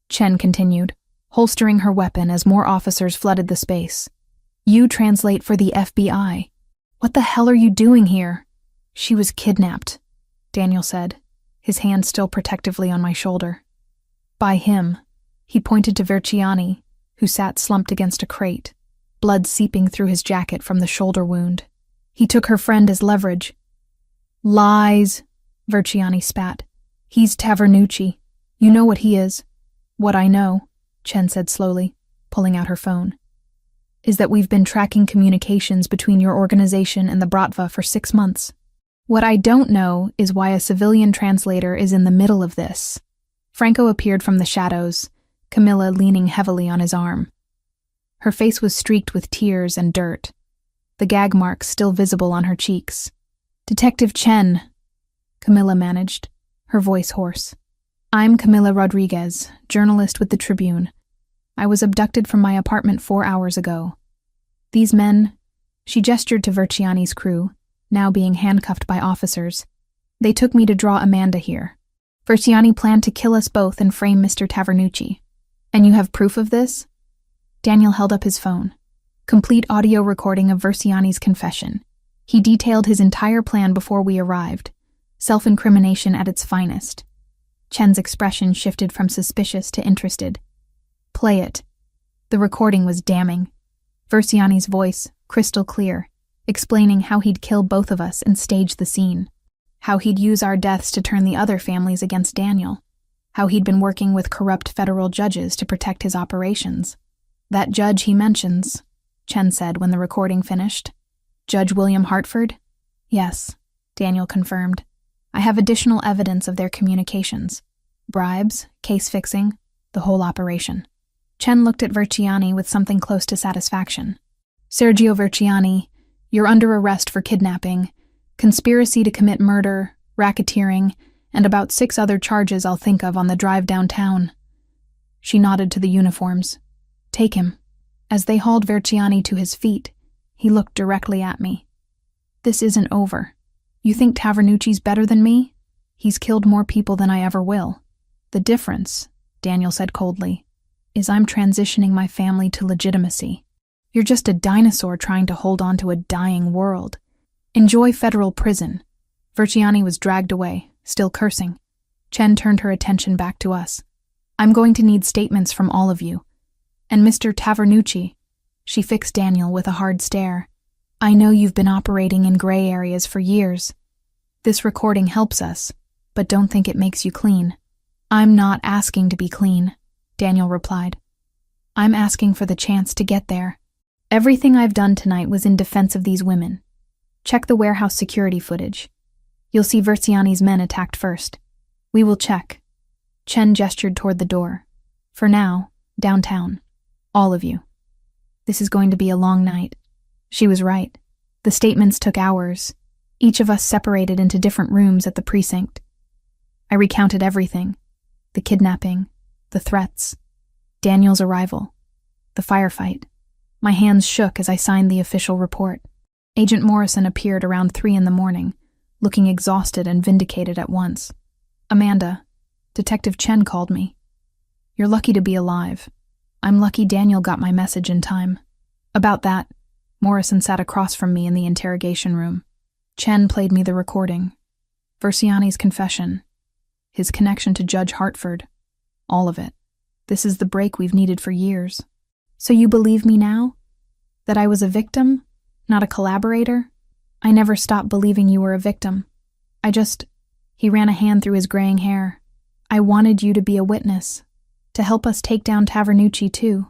Chen continued, holstering her weapon as more officers flooded the space. "You translate for the FBI. What the hell are you doing here?" "She was kidnapped," Daniel said, his hand still protectively on my shoulder. "By him." He pointed to Versiani, who sat slumped against a crate, blood seeping through his jacket from the shoulder wound. "He took her friend as leverage." "Lies," Versiani spat. "He's Tavernucci. You know what he is." "What I know," Chen said slowly, pulling out her phone, "is that we've been tracking communications between your organization and the Bratva for 6 months. What I don't know is why a civilian translator is in the middle of this." Franco appeared from the shadows, Camila leaning heavily on his arm. Her face was streaked with tears and dirt, the gag marks still visible on her cheeks. "Detective Chen," Camila managed, her voice hoarse. "I'm Camila Rodriguez, journalist with the Tribune. I was abducted from my apartment 4 hours ago. These men," she gestured to Versiani's crew, now being handcuffed by officers, "they took me to draw Amanda here. Versiani planned to kill us both and frame Mr. Tavernucci. And you have proof of this?" Daniel held up his phone. Complete audio recording of Versiani's confession. He detailed his entire plan before we arrived. Self-incrimination at its finest. Chen's expression shifted from suspicious to interested. "Play it." The recording was damning. Versiani's voice, crystal clear, explaining how he'd kill both of us and stage the scene. How he'd use our deaths to turn the other families against Daniel. How he'd been working with corrupt federal judges to protect his operations. "That judge he mentions," Chen said when the recording finished. "Judge William Hartford?" "Yes," Daniel confirmed. "I have additional evidence of their communications. Bribes, case fixing, the whole operation." Chen looked at Versiani with something close to satisfaction. "Sergio Versiani, you're under arrest for kidnapping, conspiracy to commit murder, racketeering, and about 6 other charges I'll think of on the drive downtown." She nodded to the uniforms. "Take him." As they hauled Versiani to his feet, he looked directly at me. "This isn't over. You think Tavernucci's better than me? He's killed more people than I ever will. The difference," Daniel said coldly, "is I'm transitioning my family to legitimacy. You're just a dinosaur trying to hold on to a dying world. Enjoy federal prison." Versiani was dragged away, still cursing. Chen turned her attention back to us. "I'm going to need statements from all of you. And Mr. Tavernucci," she fixed Daniel with a hard stare, "I know you've been operating in gray areas for years. This recording helps us, but don't think it makes you clean." "I'm not asking to be clean," Daniel replied. "I'm asking for the chance to get there. Everything I've done tonight was in defense of these women. Check the warehouse security footage. You'll see Versiani's men attacked first. We will check. Chen gestured toward the door. For now, downtown. All of you. This is going to be a long night. She was right. The statements took hours. Each of us separated into different rooms at the precinct. I recounted everything. The kidnapping, the threats, Daniel's arrival, the firefight. My hands shook as I signed the official report. Agent Morrison appeared around 3 a.m, looking exhausted and vindicated at once. Amanda, Detective Chen called me. You're lucky to be alive. I'm lucky Daniel got my message in time. About that, Morrison sat across from me in the interrogation room. Chen played me the recording. Versiani's confession. His connection to Judge Hartford. All of it. This is the break we've needed for years. So you believe me now? That I was a victim, not a collaborator? I never stopped believing you were a victim. He ran a hand through his graying hair. I wanted you to be a witness, to help us take down Tavernucci too.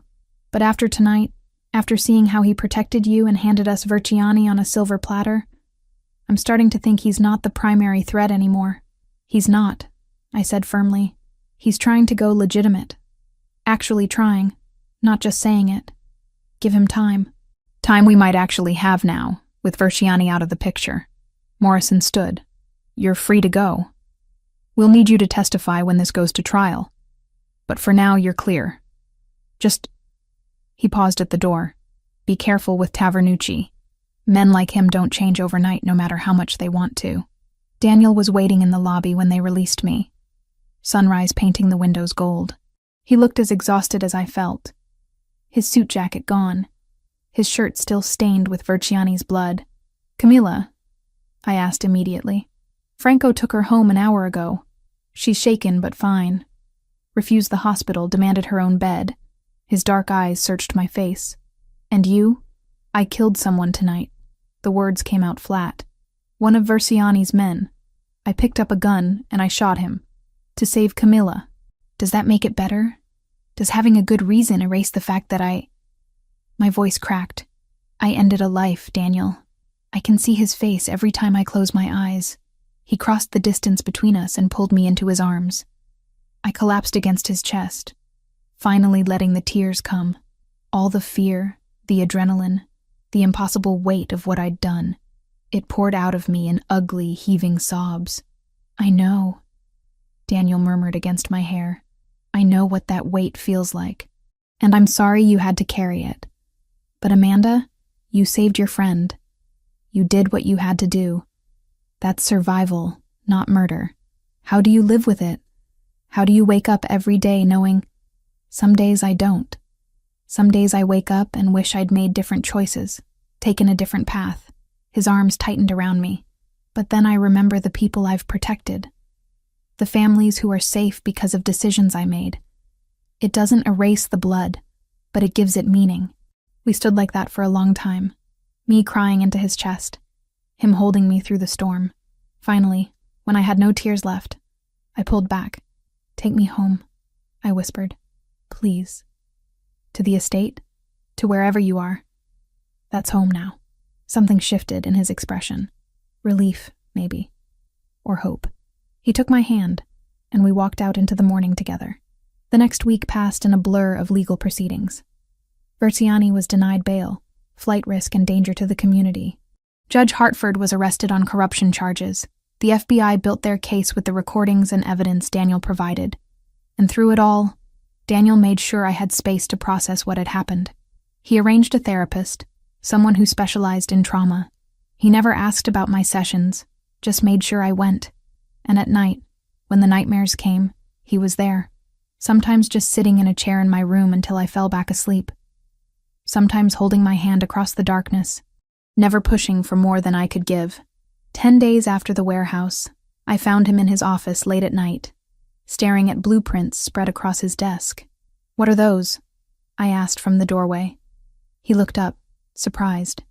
But after tonight, after seeing how he protected you and handed us Versiani on a silver platter, I'm starting to think he's not the primary threat anymore. He's not, I said firmly. He's trying to go legitimate. Actually trying, not just saying it. Give him time. Time we might actually have now, with Versiani out of the picture. Morrison stood. You're free to go. We'll need you to testify when this goes to trial. But for now, you're clear. He paused at the door. Be careful with Tavernucci. Men like him don't change overnight no matter how much they want to. Daniel was waiting in the lobby when they released me. Sunrise painting the windows gold. He looked as exhausted as I felt. His suit jacket gone. His shirt still stained with Versiani's blood. Camila? I asked immediately. Franco took her home an hour ago. She's shaken but fine. Refused the hospital, demanded her own bed. His dark eyes searched my face. And you? I killed someone tonight. The words came out flat. One of Versiani's men. I picked up a gun and I shot him. To save Camila. Does that make it better? Does having a good reason erase the fact that My voice cracked. I ended a life, Daniel. I can see his face every time I close my eyes. He crossed the distance between us and pulled me into his arms. I collapsed against his chest, finally letting the tears come. All the fear, the adrenaline, the impossible weight of what I'd done. It poured out of me in ugly, heaving sobs. I know, Daniel murmured against my hair. I know what that weight feels like. And I'm sorry you had to carry it. But Amanda, you saved your friend. You did what you had to do. That's survival, not murder. How do you live with it? How do you wake up every day knowing, some days I don't. Some days I wake up and wish I'd made different choices, taken a different path. His arms tightened around me. But then I remember the people I've protected. The families who are safe because of decisions I made. It doesn't erase the blood, but it gives it meaning. We stood like that for a long time, me crying into his chest, him holding me through the storm. Finally, when I had no tears left, I pulled back. Take me home, I whispered. Please. To the estate? To wherever you are. That's home now. Something shifted in his expression. Relief, maybe. Or hope. He took my hand, and we walked out into the morning together. The next week passed in a blur of legal proceedings. Versiani was denied bail, flight risk and danger to the community. Judge Hartford was arrested on corruption charges. The FBI built their case with the recordings and evidence Daniel provided. And through it all, Daniel made sure I had space to process what had happened. He arranged a therapist, someone who specialized in trauma. He never asked about my sessions, just made sure I went. And at night, when the nightmares came, he was there. Sometimes just sitting in a chair in my room until I fell back asleep. Sometimes holding my hand across the darkness, never pushing for more than I could give. 10 days after the warehouse, I found him in his office late at night, staring at blueprints spread across his desk. What are those? I asked from the doorway. He looked up, surprised.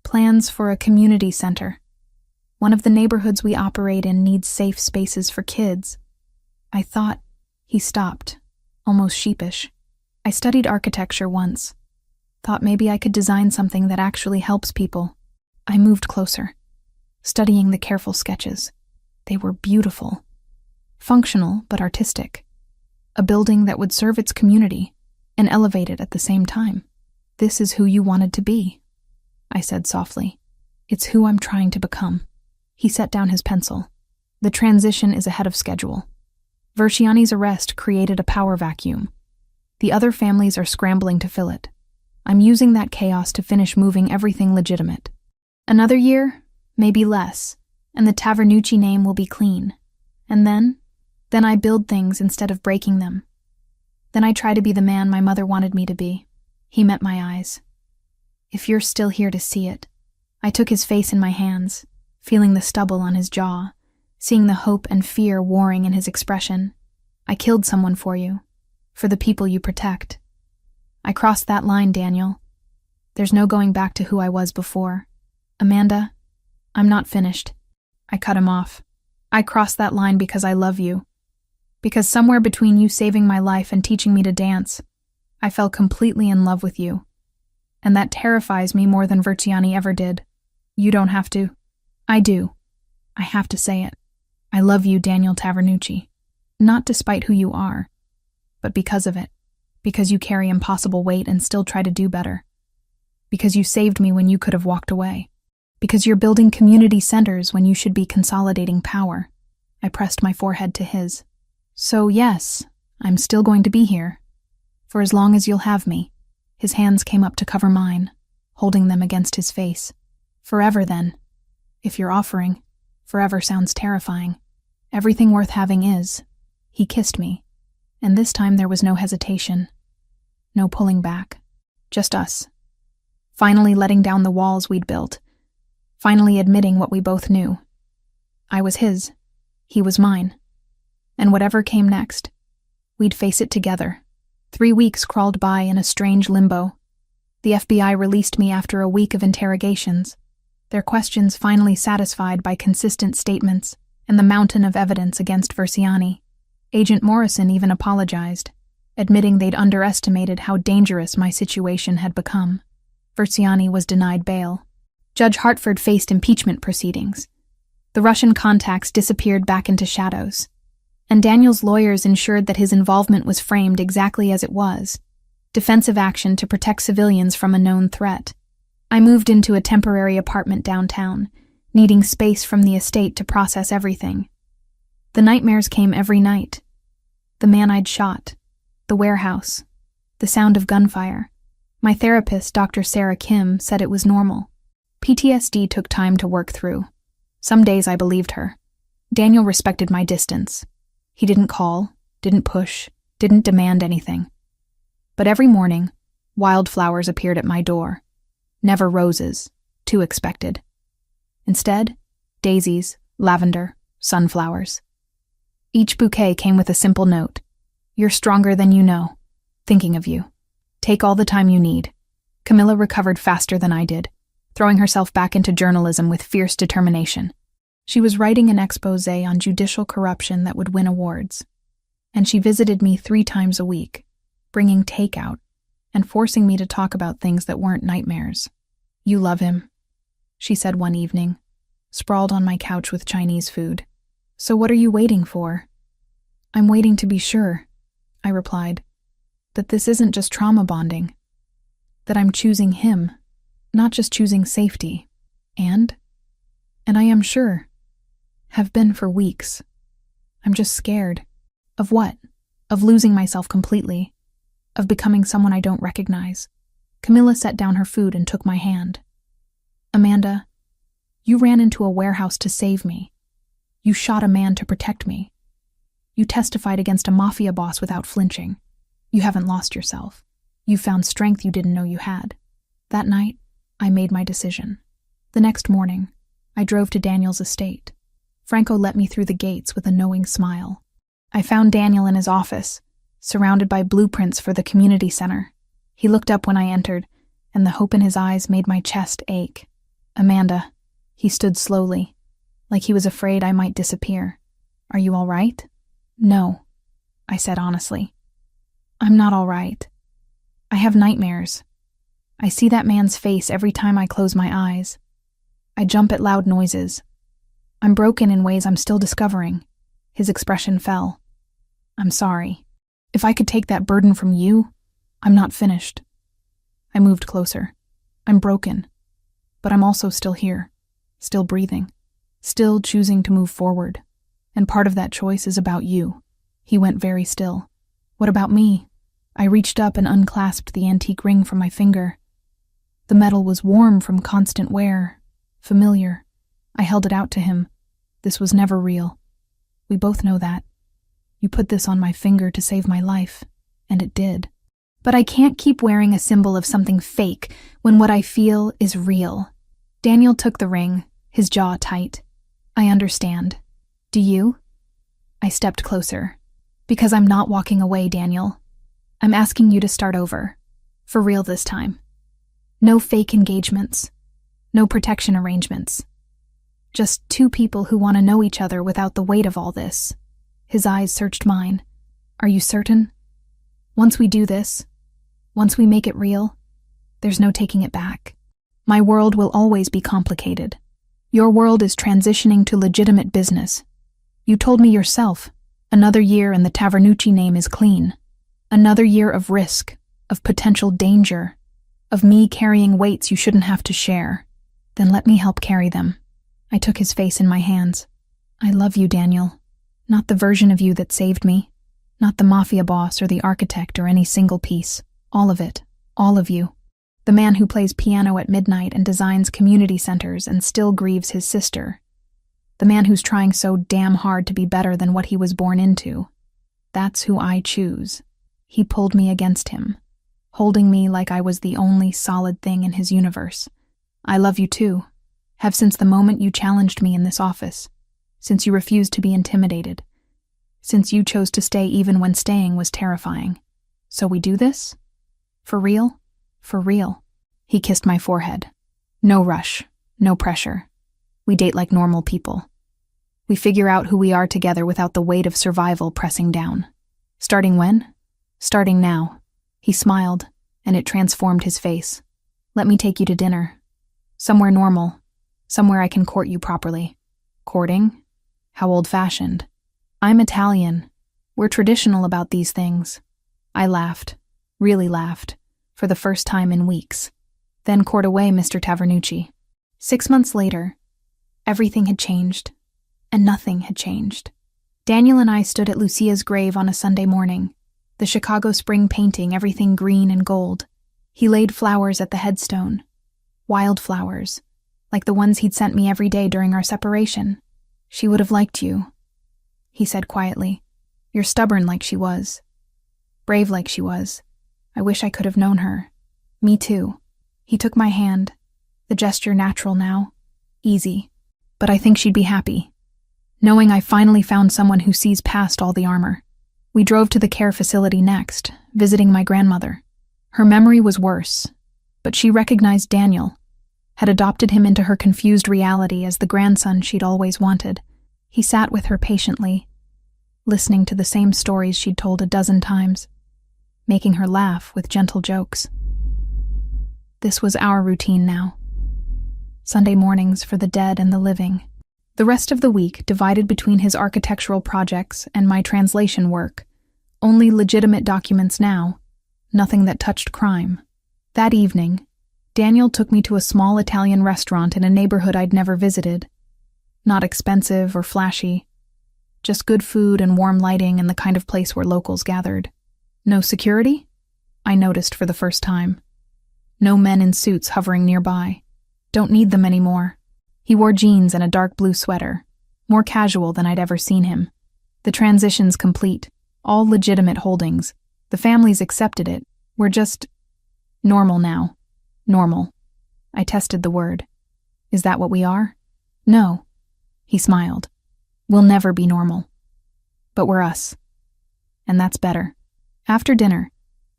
Plans for a community center. One of the neighborhoods we operate in needs safe spaces for kids. I thought. He stopped, almost sheepish. I studied architecture once. Thought maybe I could design something that actually helps people. I moved closer, studying the careful sketches. They were beautiful. functional but artistic. A building that would serve its community and elevate it at the same time. This is who you wanted to be, I said softly. It's who I'm trying to become. He set down his pencil. The transition is ahead of schedule. Versiani's arrest created a power vacuum. The other families are scrambling to fill it. I'm using that chaos to finish moving everything legitimate. Another year, maybe less, and the Tavernucci name will be clean. And then I build things instead of breaking them. Then I try to be the man my mother wanted me to be. He met my eyes. If you're still here to see it. I took his face in my hands, feeling the stubble on his jaw, seeing the hope and fear warring in his expression. I killed someone for you, for the people you protect. I crossed that line, Daniel. There's no going back to who I was before. Amanda, I'm not finished. I cut him off. I crossed that line because I love you. Because somewhere between you saving my life and teaching me to dance, I fell completely in love with you. And that terrifies me more than Versiani ever did. You don't have to. I do. I have to say it. I love you, Daniel Tavernucci. Not despite who you are, but because of it. Because you carry impossible weight and still try to do better. Because you saved me when you could have walked away. Because you're building community centers when you should be consolidating power. I pressed my forehead to his. So yes, I'm still going to be here. For as long as you'll have me. His hands came up to cover mine, holding them against his face. Forever then. If you're offering, forever sounds terrifying. Everything worth having is. He kissed me, and this time there was no hesitation. No pulling back. Just us. Finally letting down the walls we'd built. Finally admitting what we both knew. I was his. He was mine. And whatever came next, we'd face it together. 3 weeks crawled by in a strange limbo. The FBI released me after a week of interrogations, their questions finally satisfied by consistent statements and the mountain of evidence against Versiani. Agent Morrison even apologized, admitting they'd underestimated how dangerous my situation had become. Versiani was denied bail. Judge Hartford faced impeachment proceedings. The Russian contacts disappeared back into shadows, and Daniel's lawyers ensured that his involvement was framed exactly as it was, defensive action to protect civilians from a known threat. I moved into a temporary apartment downtown, needing space from the estate to process everything. The nightmares came every night. The man I'd shot, the warehouse, the sound of gunfire. My therapist, Dr. Sarah Kim, said it was normal. PTSD took time to work through. Some days I believed her. Daniel respected my distance. He didn't call, didn't push, didn't demand anything. But every morning, wildflowers appeared at my door. Never roses, too expected. Instead, daisies, lavender, sunflowers. Each bouquet came with a simple note. You're stronger than you know. Thinking of you. Take all the time you need. Camilla recovered faster than I did, throwing herself back into journalism with fierce determination. She was writing an exposé on judicial corruption that would win awards. And she visited me 3 times a week, bringing takeout and forcing me to talk about things that weren't nightmares. You love him, she said one evening, sprawled on my couch with Chinese food. So what are you waiting for? I'm waiting to be sure, I replied, that this isn't just trauma bonding, that I'm choosing him, not just choosing safety, and I am sure, have been for weeks. I'm just scared. Of what? Of losing myself completely, of becoming someone I don't recognize. Camilla set down her food and took my hand. Amanda, you ran into a warehouse to save me. You shot a man to protect me. You testified against a Mafia boss without flinching. You haven't lost yourself. You found strength you didn't know you had. That night, I made my decision. The next morning, I drove to Daniel's estate. Franco let me through the gates with a knowing smile. I found Daniel in his office, surrounded by blueprints for the community center. He looked up when I entered, and the hope in his eyes made my chest ache. Amanda, he stood slowly, like he was afraid I might disappear. Are you all right? No, I said honestly. I'm not all right. I have nightmares. I see that man's face every time I close my eyes. I jump at loud noises. I'm broken in ways I'm still discovering. His expression fell. I'm sorry. If I could take that burden from you, I'm not finished. I moved closer. I'm broken, but I'm also still here, still breathing, still choosing to move forward. And part of that choice is about you. He went very still. What about me? I reached up and unclasped the antique ring from my finger. The metal was warm from constant wear, familiar. I held it out to him. This was never real. We both know that. You put this on my finger to save my life, and it did. But I can't keep wearing a symbol of something fake when what I feel is real. Daniel took the ring, his jaw tight. I understand. Do you? I stepped closer. Because I'm not walking away, Daniel. I'm asking you to start over. For real this time. No fake engagements. No protection arrangements. Just two people who want to know each other without the weight of all this. His eyes searched mine. Are you certain? Once we do this, once we make it real, there's no taking it back. My world will always be complicated. Your world is transitioning to legitimate business. You told me yourself, another year and the Tavernucci name is clean. Another year of risk, of potential danger, of me carrying weights you shouldn't have to share. Then let me help carry them. I took his face in my hands. I love you, Daniel. Not the version of you that saved me. Not the Mafia boss or the architect or any single piece. All of it. All of you. The man who plays piano at midnight and designs community centers and still grieves his sister. The man who's trying so damn hard to be better than what he was born into. That's who I choose. He pulled me against him, holding me like I was the only solid thing in his universe. I love you too. Have since the moment you challenged me in this office. Since you refused to be intimidated. Since you chose to stay even when staying was terrifying. So we do this? For real? For real. He kissed my forehead. No rush. No pressure. We date like normal people. We figure out who we are together without the weight of survival pressing down. Starting when? Starting now. He smiled, and it transformed his face. Let me take you to dinner. Somewhere normal. Somewhere I can court you properly. Courting? How old-fashioned. I'm Italian. We're traditional about these things. I laughed. Really laughed. For the first time in weeks. Then court away, Mr. Tavernucci. 6 months later, everything had changed. And nothing had changed. Daniel and I stood at Lucia's grave on a Sunday morning. The Chicago spring painting, everything green and gold. He laid flowers at the headstone. Wildflowers, like the ones he'd sent me every day during our separation. She would have liked you, he said quietly. You're stubborn like she was. Brave like she was. I wish I could have known her. Me too. He took my hand. The gesture natural now. Easy. But I think she'd be happy. Knowing I finally found someone who sees past all the armor. We drove to the care facility next, visiting my grandmother. Her memory was worse, but she recognized Daniel, had adopted him into her confused reality as the grandson she'd always wanted. He sat with her patiently, listening to the same stories she'd told a dozen times, making her laugh with gentle jokes. This was our routine now. Sunday mornings for the dead and the living. The rest of the week divided between his architectural projects and my translation work. Only legitimate documents now, nothing that touched crime. That evening, Daniel took me to a small Italian restaurant in a neighborhood I'd never visited. Not expensive or flashy, just good food and warm lighting and the kind of place where locals gathered. No security? I noticed for the first time. No men in suits hovering nearby. Don't need them anymore. He wore jeans and a dark blue sweater, more casual than I'd ever seen him. The transition's complete, all legitimate holdings. The families accepted it. We're just normal now. Normal. I tested the word. Is that what we are? No. He smiled. We'll never be normal. But we're us. And that's better. After dinner,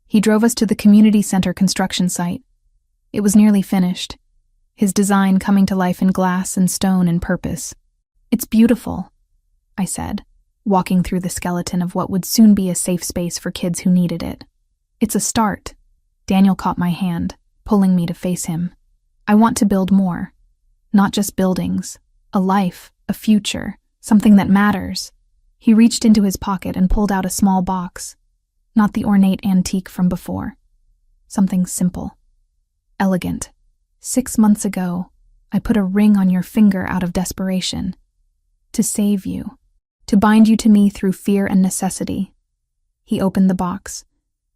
he drove us to the community center construction site. It was nearly finished. His design coming to life in glass and stone and purpose. It's beautiful, I said, walking through the skeleton of what would soon be a safe space for kids who needed it. It's a start. Daniel caught my hand, pulling me to face him. I want to build more. Not just buildings. A life, a future, something that matters. He reached into his pocket and pulled out a small box, not the ornate antique from before. Something simple, elegant. 6 months ago, I put a ring on your finger out of desperation. To save you, to bind you to me through fear and necessity. He opened the box,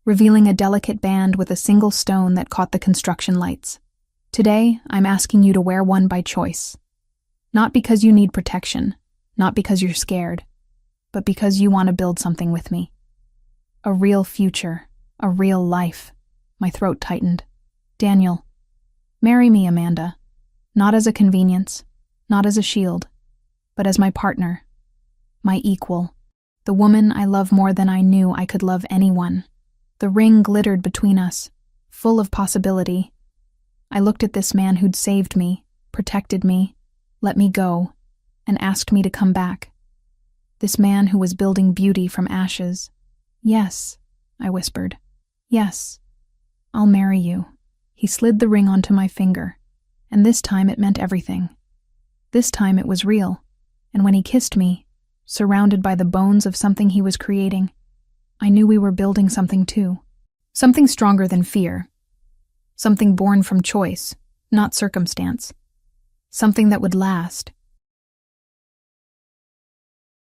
revealing a delicate band with a single stone that caught the construction lights. Today, I'm asking you to wear one by choice. Not because you need protection, not because you're scared, but because you want to build something with me. A real future, a real life. My throat tightened. Daniel, marry me, Amanda. Not as a convenience, not as a shield, but as my partner, my equal, the woman I love more than I knew I could love anyone. The ring glittered between us, full of possibility. I looked at this man who'd saved me, protected me, let me go, and asked me to come back. This man who was building beauty from ashes. Yes, I whispered. Yes, I'll marry you. He slid the ring onto my finger, and this time it meant everything. This time it was real, and when he kissed me, surrounded by the bones of something he was creating, I knew we were building something too. Something stronger than fear. Something born from choice, not circumstance. Something that would last,